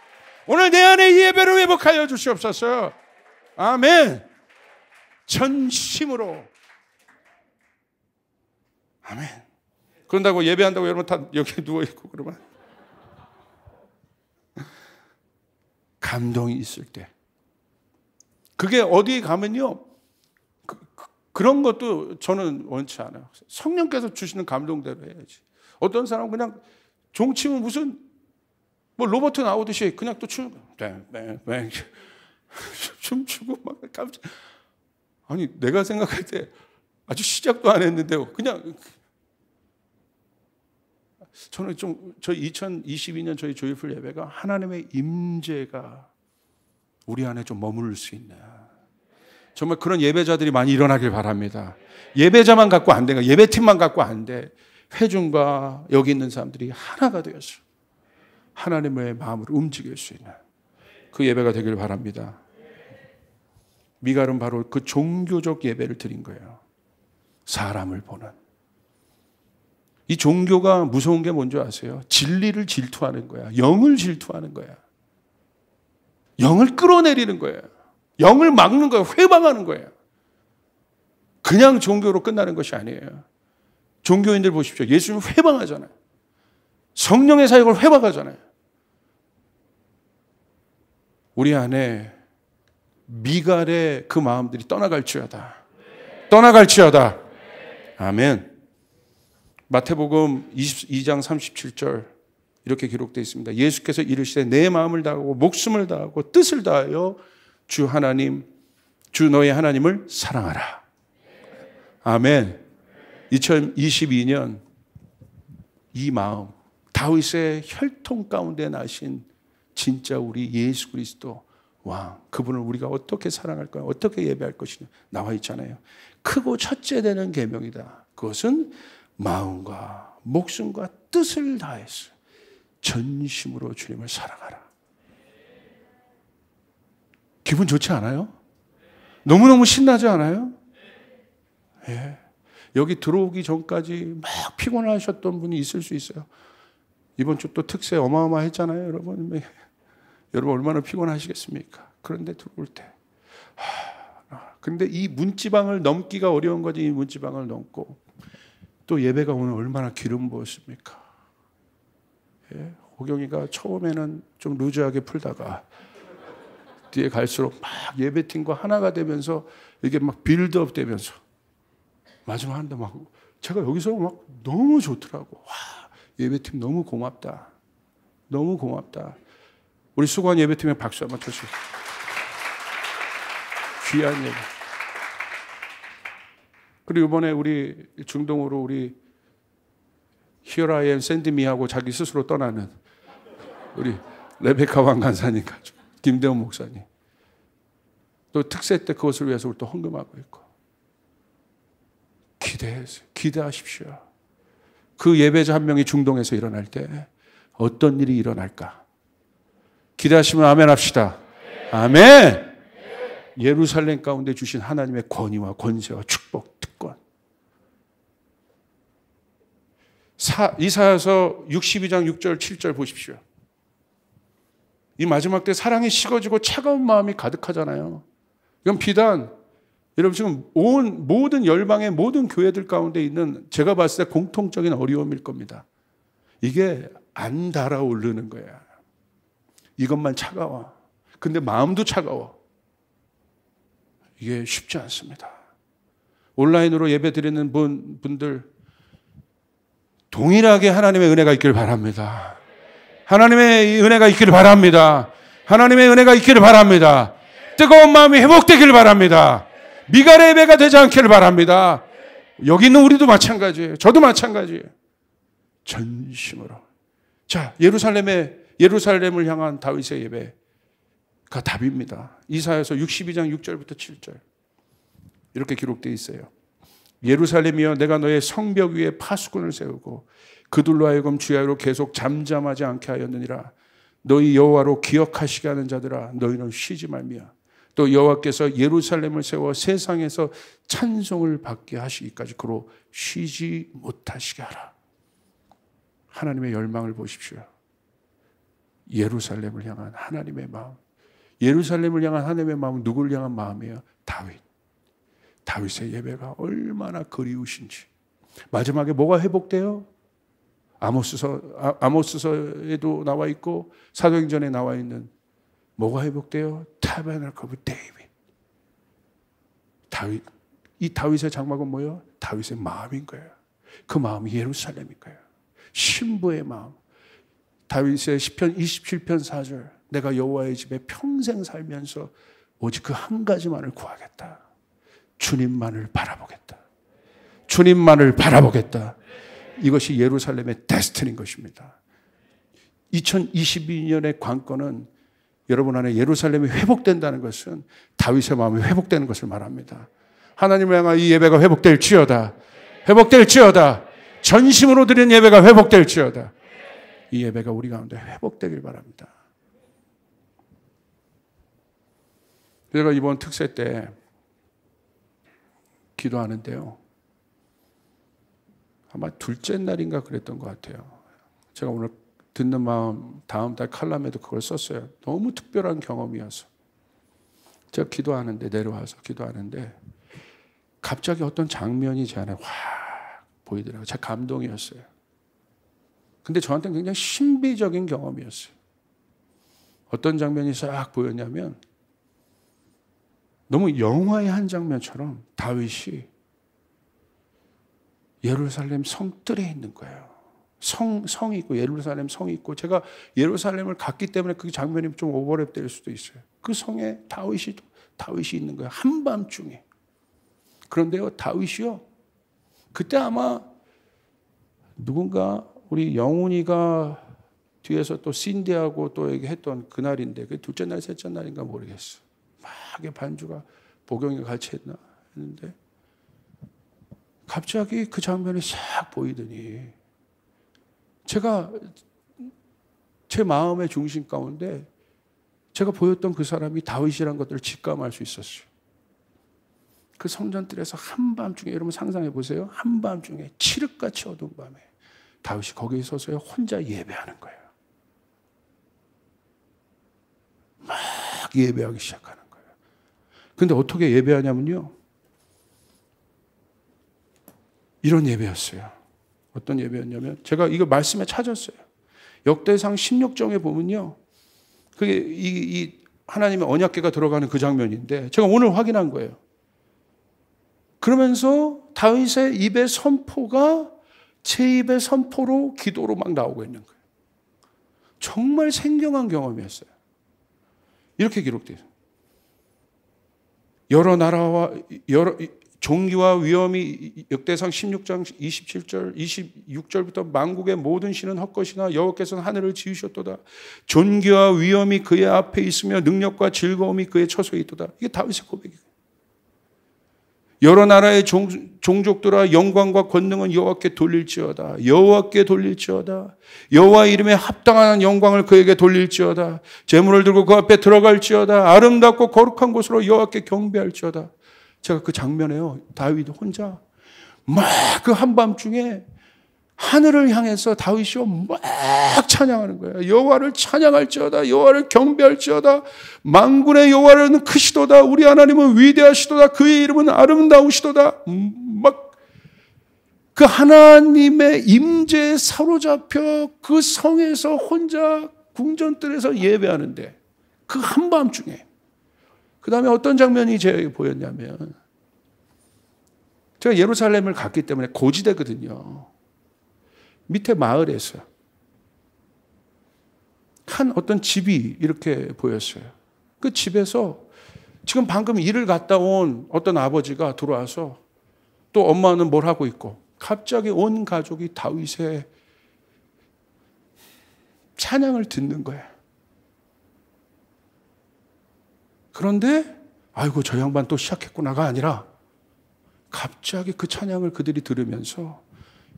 오늘 내 안에 이 예배를 회복하여 주시옵소서. 아멘. 전심으로. 아멘. 그런다고 예배한다고 여러분 다 여기 누워있고 그러면 감동이 있을 때 그게 어디 가면요 그런 것도 저는 원치 않아요. 성령께서 주시는 감동대로 해야지. 어떤 사람은 그냥 종치면 무슨 뭐 로봇 나오듯이 그냥 또 춤, 춤추고 막 깜짝. 아니 내가 생각할 때 아주 시작도 안 했는데 그냥 저는 좀 저희 2022년 저희 조이풀 예배가 하나님의 임재가 우리 안에 좀 머무를 수 있는 정말 그런 예배자들이 많이 일어나길 바랍니다. 예배자만 갖고 안 돼, 예배팀만 갖고 안 돼. 회중과 여기 있는 사람들이 하나가 되어서 하나님의 마음을 움직일 수 있는 그 예배가 되길 바랍니다. 미갈은 바로 그 종교적 예배를 드린 거예요. 사람을 보는. 이 종교가 무서운 게 뭔지 아세요? 진리를 질투하는 거야. 영을 질투하는 거야. 영을 끌어내리는 거예요. 영을 막는 거예요. 회방하는 거예요. 그냥 종교로 끝나는 것이 아니에요. 종교인들 보십시오. 예수님 회방하잖아요. 성령의 사역을 회방하잖아요. 우리 안에 미갈의 그 마음들이 떠나갈지어다. 떠나갈지어다. 아멘. 마태복음 22장 37절 이렇게 기록되어 있습니다. 예수께서 이르시되 내 마음을 다하고 목숨을 다하고 뜻을 다하여 주 하나님, 주 너의 하나님을 사랑하라. 아멘. 2022년 이 마음, 다윗의 혈통 가운데 나신 진짜 우리 예수 그리스도 왕, 그분을 우리가 어떻게 사랑할까, 어떻게 예배할 것이냐 나와 있잖아요. 크고 첫째 되는 계명이다. 그것은 마음과 목숨과 뜻을 다해서 전심으로 주님을 사랑하라. 기분 좋지 않아요? 너무너무 신나지 않아요? 예. 여기 들어오기 전까지 막 피곤하셨던 분이 있을 수 있어요. 이번 주 또 특세 어마어마했잖아요, 여러분. 여러분 얼마나 피곤하시겠습니까? 그런데 들어올 때. 근데 이 문지방을 넘기가 어려운 거지. 이 문지방을 넘고 또 예배가 오늘 얼마나 기름 부었습니까? 예? 호경이가 처음에는 좀 루즈하게 풀다가 뒤에 갈수록 막 예배팀과 하나가 되면서 이게 막 빌드업 되면서 마지막 한데 막 제가 여기서 막 너무 좋더라고. 와, 예배팀 너무 고맙다. 너무 고맙다. 우리 수고한 예배팀에 박수 한번 쳐주세요. 귀한 예배. 그리고 이번에 우리 중동으로 우리 Here I am send me하고 자기 스스로 떠나는 우리 레베카 왕간사님 가족 김대원 목사님 또 특세 때 그것을 위해서 우리 또 헌금하고 있고 기대하십시오. 그 예배자 한 명이 중동에서 일어날 때 어떤 일이 일어날까? 기대하시면 아멘 합시다. 아멘. 예루살렘 가운데 주신 하나님의 권위와 권세와 축복, 특권. 이사야서 62장 6절 7절 보십시오. 이 마지막 때 사랑이 식어지고 차가운 마음이 가득하잖아요. 이건 비단 여러분 지금 온 모든 열방의 모든 교회들 가운데 있는 제가 봤을 때 공통적인 어려움일 겁니다. 이게 안 달아오르는 거야. 이것만 차가워. 근데 마음도 차가워. 이게 쉽지 않습니다. 온라인으로 예배 드리는 분들 동일하게 하나님의 은혜가 있기를 바랍니다. 하나님의 은혜가 있기를 바랍니다. 하나님의 은혜가 있기를 바랍니다. 뜨거운 마음이 회복되기를 바랍니다. 미갈의 예배가 되지 않기를 바랍니다. 여기 있는 우리도 마찬가지예요. 저도 마찬가지예요. 전심으로. 자, 예루살렘을 향한 다윗의 예배가 답입니다. 이사야서 62장 6절부터 7절 이렇게 기록되어 있어요. 예루살렘이여 내가 너의 성벽 위에 파수꾼을 세우고 그들로 하여금 주야로 계속 잠잠하지 않게 하였느니라. 너희 여호와로 기억하시게 하는 자들아 너희는 쉬지 말미야. 또 여호와께서 예루살렘을 세워 세상에서 찬송을 받게 하시기까지 그로 쉬지 못하시게 하라. 하나님의 열망을 보십시오. 예루살렘을 향한 하나님의 마음. 예루살렘을 향한 하나님의 마음은 누구를 향한 마음이에요? 다윗의 예배가 얼마나 그리우신지. 마지막에 뭐가 회복돼요? 아모스서에도 나와 있고 사도행전에 나와 있는 뭐가 회복돼요? 타베나클 오브 데이빗. 이 다윗의 장막은 뭐예요? 다윗의 마음인 거예요. 그 마음이 예루살렘인 거예요. 신부의 마음. 다윗의 시편 27편 4절 내가 여호와의 집에 평생 살면서 오직 그 한 가지만을 구하겠다. 주님만을 바라보겠다. 주님만을 바라보겠다. 이것이 예루살렘의 데스티니인 것입니다. 2022년의 관건은 여러분 안에 예루살렘이 회복된다는 것은 다윗의 마음이 회복되는 것을 말합니다. 하나님을 향한 이 예배가 회복될지어다. 회복될지어다. 전심으로 드리는 예배가 회복될지어다. 이 예배가 우리 가운데 회복되길 바랍니다. 제가 이번 특세 때 기도하는데요. 아마 둘째 날인가 그랬던 것 같아요. 제가 오늘 듣는 마음 다음 달 칼럼에도 그걸 썼어요. 너무 특별한 경험이어서. 제가 기도하는데 내려와서 기도하는데 갑자기 어떤 장면이 제 안에 확 보이더라고요. 제 감동이었어요. 근데 저한테는 굉장히 신비적인 경험이었어요. 어떤 장면이 싹 보였냐면 너무 영화의 한 장면처럼 다윗이 예루살렘 성뜰에 있는 거예요. 성이 있고 예루살렘 성이 있고 제가 예루살렘을 갔기 때문에 그 장면이 좀 오버랩 될 수도 있어요. 그 성에 다윗이 있는 거예요. 한밤중에. 그런데요, 다윗이요. 그때 아마 누군가 우리 영훈이가 뒤에서 또 신디하고 또 얘기했던 그날인데 그게 둘째 날, 셋째 날인가 모르겠어. 막 반주가 보경이가 같이 했는데 갑자기 그 장면이 싹 보이더니 제가 제 마음의 중심 가운데 제가 보였던 그 사람이 다윗이라는 것들을 직감할 수 있었어요. 그 성전뜰에서 한밤중에 여러분 상상해 보세요. 한밤중에 칠흑같이 어두운 밤에 다윗이 거기에 서서 혼자 예배하는 거예요. 막 예배하기 시작하는 거예요. 근데 어떻게 예배하냐면요. 이런 예배였어요. 어떤 예배였냐면 제가 이거 말씀에 찾았어요. 역대상 16장에 보면요. 그게 이 하나님의 언약궤가 들어가는 그 장면인데 제가 오늘 확인한 거예요. 그러면서 다윗의 입의 선포가 제 입의 선포로 기도로 막 나오고 있는 거예요. 정말 생경한 경험이었어요. 이렇게 기록돼요. 여러 나라와 종기와 위엄이 역대상 16장 27절 26절부터 만국의 모든 신은 헛것이나 여호와께서는 하늘을 지으셨도다. 존귀와 위엄이 그의 앞에 있으며 능력과 즐거움이 그의 처소에 있도다. 이게 다윗의 고백이에요. 여러 나라의 종족들아 영광과 권능은 여호와께 돌릴지어다. 여호와께 돌릴지어다. 여호와 이름에 합당한 영광을 그에게 돌릴지어다. 제물을 들고 그 앞에 들어갈지어다. 아름답고 거룩한 곳으로 여호와께 경배할지어다. 제가 그 장면에요. 다윗 혼자 막 그 한밤중에 하늘을 향해서 다윗이 막 찬양하는 거예요. 여호와를 찬양할지어다. 여호와를 경배할지어다. 만군의 여호와는 크시도다. 우리 하나님은 위대하시도다. 그의 이름은 아름다우시도다. 막 그 하나님의 임재에 사로잡혀 그 성에서 혼자 궁전뜰에서 예배하는데 그 한밤중에 그 다음에 어떤 장면이 제게 보였냐면 제가 예루살렘을 갔기 때문에 고지대거든요. 밑에 마을에서 한 어떤 집이 이렇게 보였어요. 그 집에서 지금 방금 일을 갔다 온 어떤 아버지가 들어와서 또 엄마는 뭘 하고 있고 갑자기 온 가족이 다윗의 찬양을 듣는 거예요. 그런데 아이고 저 양반 또 시작했구나가 아니라 갑자기 그 찬양을 그들이 들으면서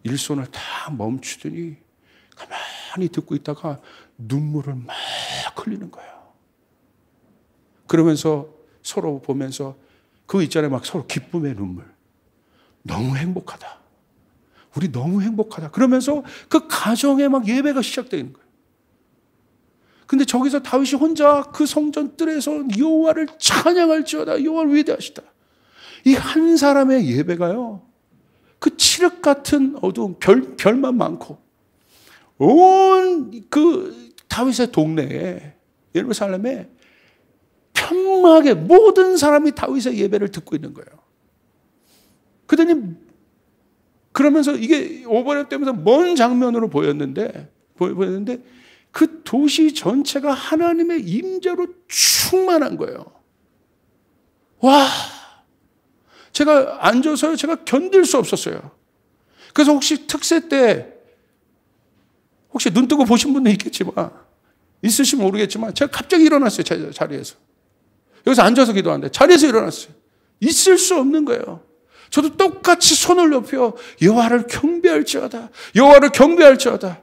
일손을 다 멈추더니 가만히 듣고 있다가 눈물을 막 흘리는 거예요. 그러면서 서로 보면서 그 있잖아요. 막 서로 기쁨의 눈물. 너무 행복하다. 우리 너무 행복하다. 그러면서 그 가정에 막 예배가 시작되는 거예요. 근데 저기서 다윗이 혼자 그 성전 뜰에서 여호와를 찬양할지어다. 여호와를 위대하시다. 이 한 사람의 예배가요. 그 칠흑 같은 어두운 별만 많고 온 그 다윗의 동네에 예루살렘에 편하게 모든 사람이 다윗의 예배를 듣고 있는 거예요. 그러더니 그러면서 이게 오버랩 되면서 먼 장면으로 보였는데 그 도시 전체가 하나님의 임재로 충만한 거예요. 와! 제가 앉아서요, 제가 견딜 수 없었어요. 그래서 혹시 특세 때, 혹시 눈 뜨고 보신 분도 있겠지만, 있으시면 모르겠지만, 제가 갑자기 일어났어요, 제 자리에서. 여기서 앉아서 기도하는데, 자리에서 일어났어요. 있을 수 없는 거예요. 저도 똑같이 손을 높여, 여호와를 경배할지어다. 여호와를 경배할지어다.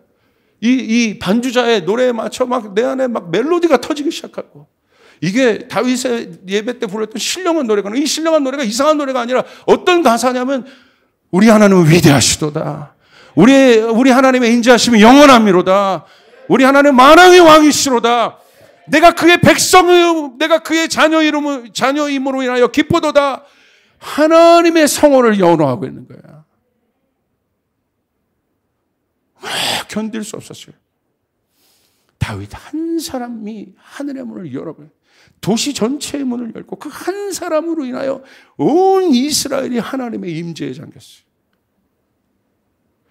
이 반주자의 노래에 맞춰 막 내 안에 막 멜로디가 터지기 시작하고, 이게 다윗의 예배 때 불렀던 신령한 노래가 이 신령한 노래가 이상한 노래가 아니라 어떤 가사냐면 우리 하나님은 위대하시도다. 우리 하나님의 인자하심이 영원함이로다. 우리 하나님 만왕의 왕이시로다. 내가 그의 백성의 내가 그의 자녀임으로 인하여 기쁘도다. 하나님의 성호를 연호하고 있는 거야. 견딜 수 없었어요. 다윗 한 사람이 하늘의 문을 열어버려요. 도시 전체의 문을 열고 그 한 사람으로 인하여 온 이스라엘이 하나님의 임재에 잠겼어요.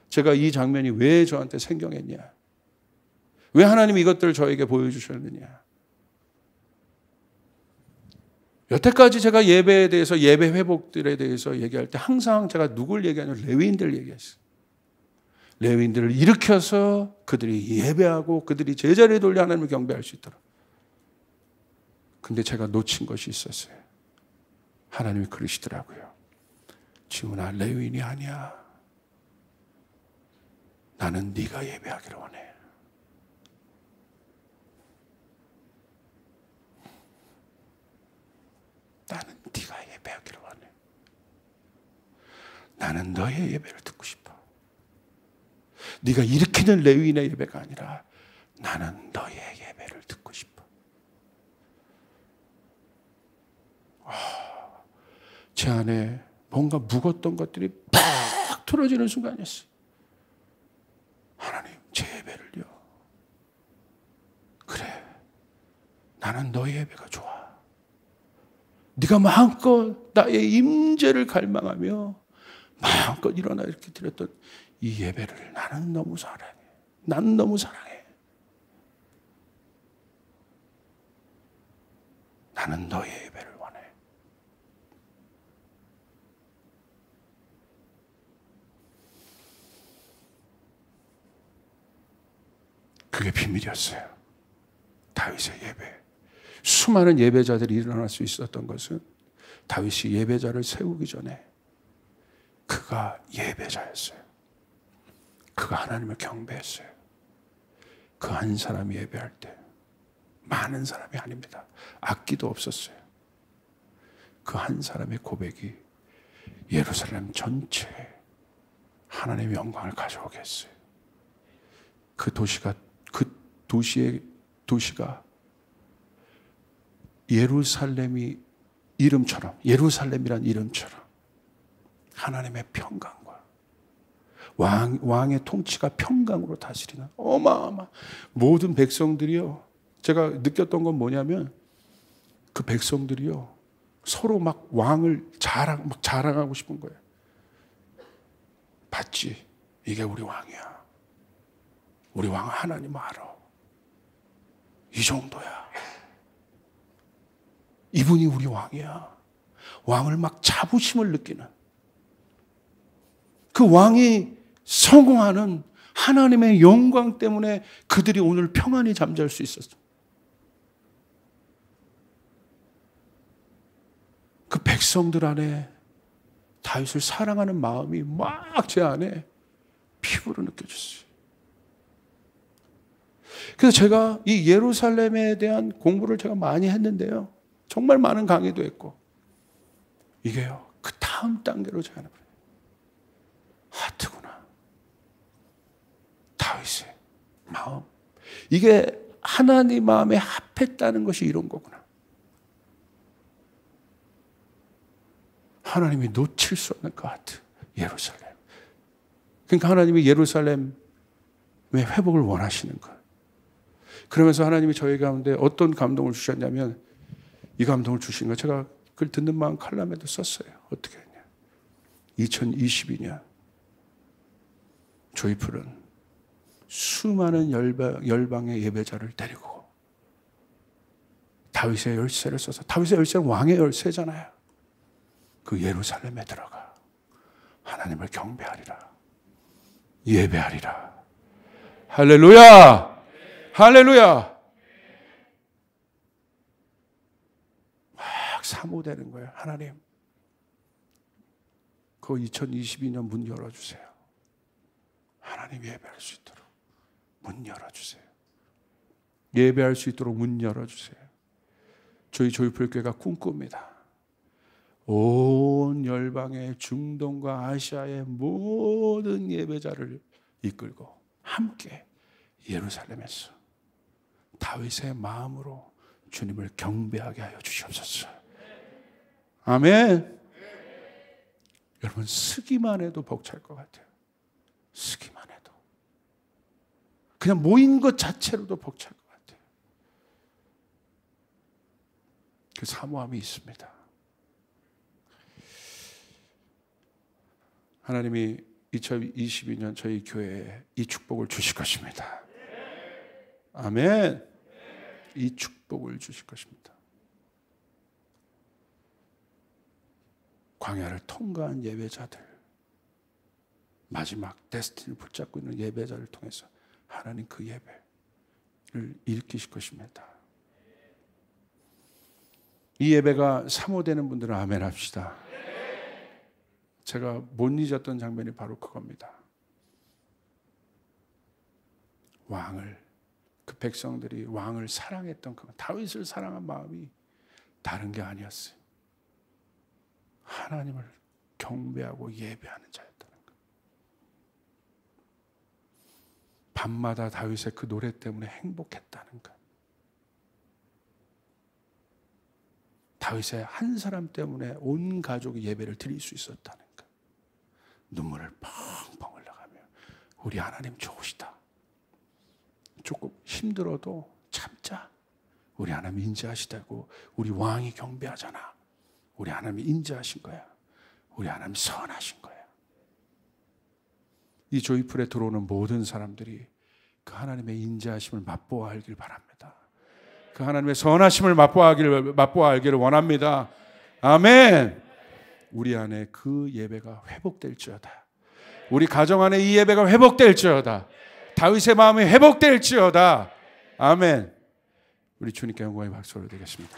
제가 이 장면이 왜 저한테 생경했냐? 왜 하나님이 이것들을 저에게 보여주셨느냐? 여태까지 제가 예배에 대해서 예배 회복들에 대해서 얘기할 때 항상 제가 누굴 얘기하냐면 레위인들을 얘기했어요. 레위인들을 일으켜서 그들이 예배하고 그들이 제자리에 돌려 하나님을 경배할 수 있도록. 근데 제가 놓친 것이 있었어요. 하나님이 그러시더라고요. 지훈아, 레위인이 아니야. 나는 네가 예배하기를 원해. 나는 네가 예배하기를 원해. 나는 너의 예배를 듣고 싶어. 네가 일으키는 레위인의 예배가 아니라 나는 너의 예배를 듣고 싶어. 제 안에 뭔가 묵었던 것들이 팍 틀어지는 순간이었어요. 하나님, 제 예배를요. 그래, 나는 너의 예배가 좋아. 네가 마음껏 나의 임재를 갈망하며 마음껏 일어나 이렇게 드렸던 이 예배를 나는 너무 사랑해. 나는 너무 사랑해. 나는 너의 예배를 원해. 그게 비밀이었어요. 다윗의 예배. 수많은 예배자들이 일어날 수 있었던 것은 다윗이 예배자를 세우기 전에 그가 예배자였어요. 그가 하나님을 경배했어요. 그 한 사람이 예배할 때 많은 사람이 아닙니다. 악기도 없었어요. 그 한 사람의 고백이 예루살렘 전체에 하나님의 영광을 가져오게 했어요. 그 도시가 예루살렘이 이름처럼, 예루살렘이란 이름처럼 하나님의 평강과 왕의 통치가 평강으로 다스리는 어마어마 모든 백성들이요. 제가 느꼈던 건 뭐냐면 그 백성들이요. 서로 막 왕을 자랑하고 싶은 거예요. 봤지? 이게 우리 왕이야. 우리 왕은 하나님 알아. 이 정도야. 이분이 우리 왕이야. 왕을 막 자부심을 느끼는 그 왕이 성공하는 하나님의 영광 때문에 그들이 오늘 평안히 잠잘 수 있었어. 그 백성들 안에 다윗을 사랑하는 마음이 막 제 안에 피부로 느껴졌어요. 그래서 제가 이 예루살렘에 대한 공부를 제가 많이 했는데요. 정말 많은 강의도 했고 이게요. 그 다음 단계로 제가 하는 거예요. 하트구나. 다윗의 마음. 이게 하나님 마음에 합했다는 것이 이런 거구나. 하나님이 놓칠 수 없는 그 하트. 예루살렘. 그러니까 하나님이 예루살렘의 회복을 원하시는 거예요. 그러면서 하나님이 저희 가운데 어떤 감동을 주셨냐면 이 감동을 주신 거 제가 그걸 듣는 마음 칼럼에도 썼어요. 어떻게 했냐. 2022년 조이풀은 수많은 열방의 예배자를 데리고 다윗의 열쇠를 써서 다윗의 열쇠는 왕의 열쇠잖아요. 그 예루살렘에 들어가 하나님을 경배하리라. 예배하리라. 할렐루야! 할렐루야! 막 사모되는 거예요. 하나님, 그 2022년 문 열어주세요. 하나님 예배할 수 있도록 문 열어주세요. 예배할 수 있도록 문 열어주세요. 저희 조이풀교회가 꿈꿉니다. 온 열방의 중동과 아시아의 모든 예배자를 이끌고 함께 예루살렘에서 다윗의 마음으로 주님을 경배하게 하여 주시옵소서. 아멘. 여러분 쓰기만 해도 벅찰 것 같아요. 쓰기만 해도. 그냥 모인 것 자체로도 벅찰 것 같아요. 그 사모함이 있습니다. 하나님이 2022년 저희 교회에 이 축복을 주실 것입니다. 아멘. 이 축복을 주실 것입니다. 광야를 통과한 예배자들, 마지막 데스티니를 붙잡고 있는 예배자를 통해서 하나님 그 예배를 일으키실 것입니다. 이 예배가 사모되는 분들은 아멘 합시다. 제가 못 잊었던 장면이 바로 그겁니다. 그 백성들이 왕을 사랑했던 다윗을 사랑한 마음이 다른 게 아니었어요. 하나님을 경배하고 예배하는 자였다는 것. 밤마다 다윗의 그 노래 때문에 행복했다는 것. 다윗의 한 사람 때문에 온 가족이 예배를 드릴 수 있었다는 것. 눈물을 펑펑 흘려가며 우리 하나님 좋으시다. 조금 힘들어도 참자. 우리 하나님 인자하시다고. 우리 왕이 경배하잖아. 우리 하나님이 인자하신 거야. 우리 하나님 선하신 거야. 이 조이풀에 들어오는 모든 사람들이 그 하나님의 인자하심을 맛보아 알길 바랍니다. 그 하나님의 선하심을 맛보아 알기를 원합니다. 아멘. 우리 안에 그 예배가 회복될지어다. 우리 가정 안에 이 예배가 회복될지어다. 다윗의 마음이 회복될지어다. 아멘. 우리 주님께 영광의 박수를 드리겠습니다.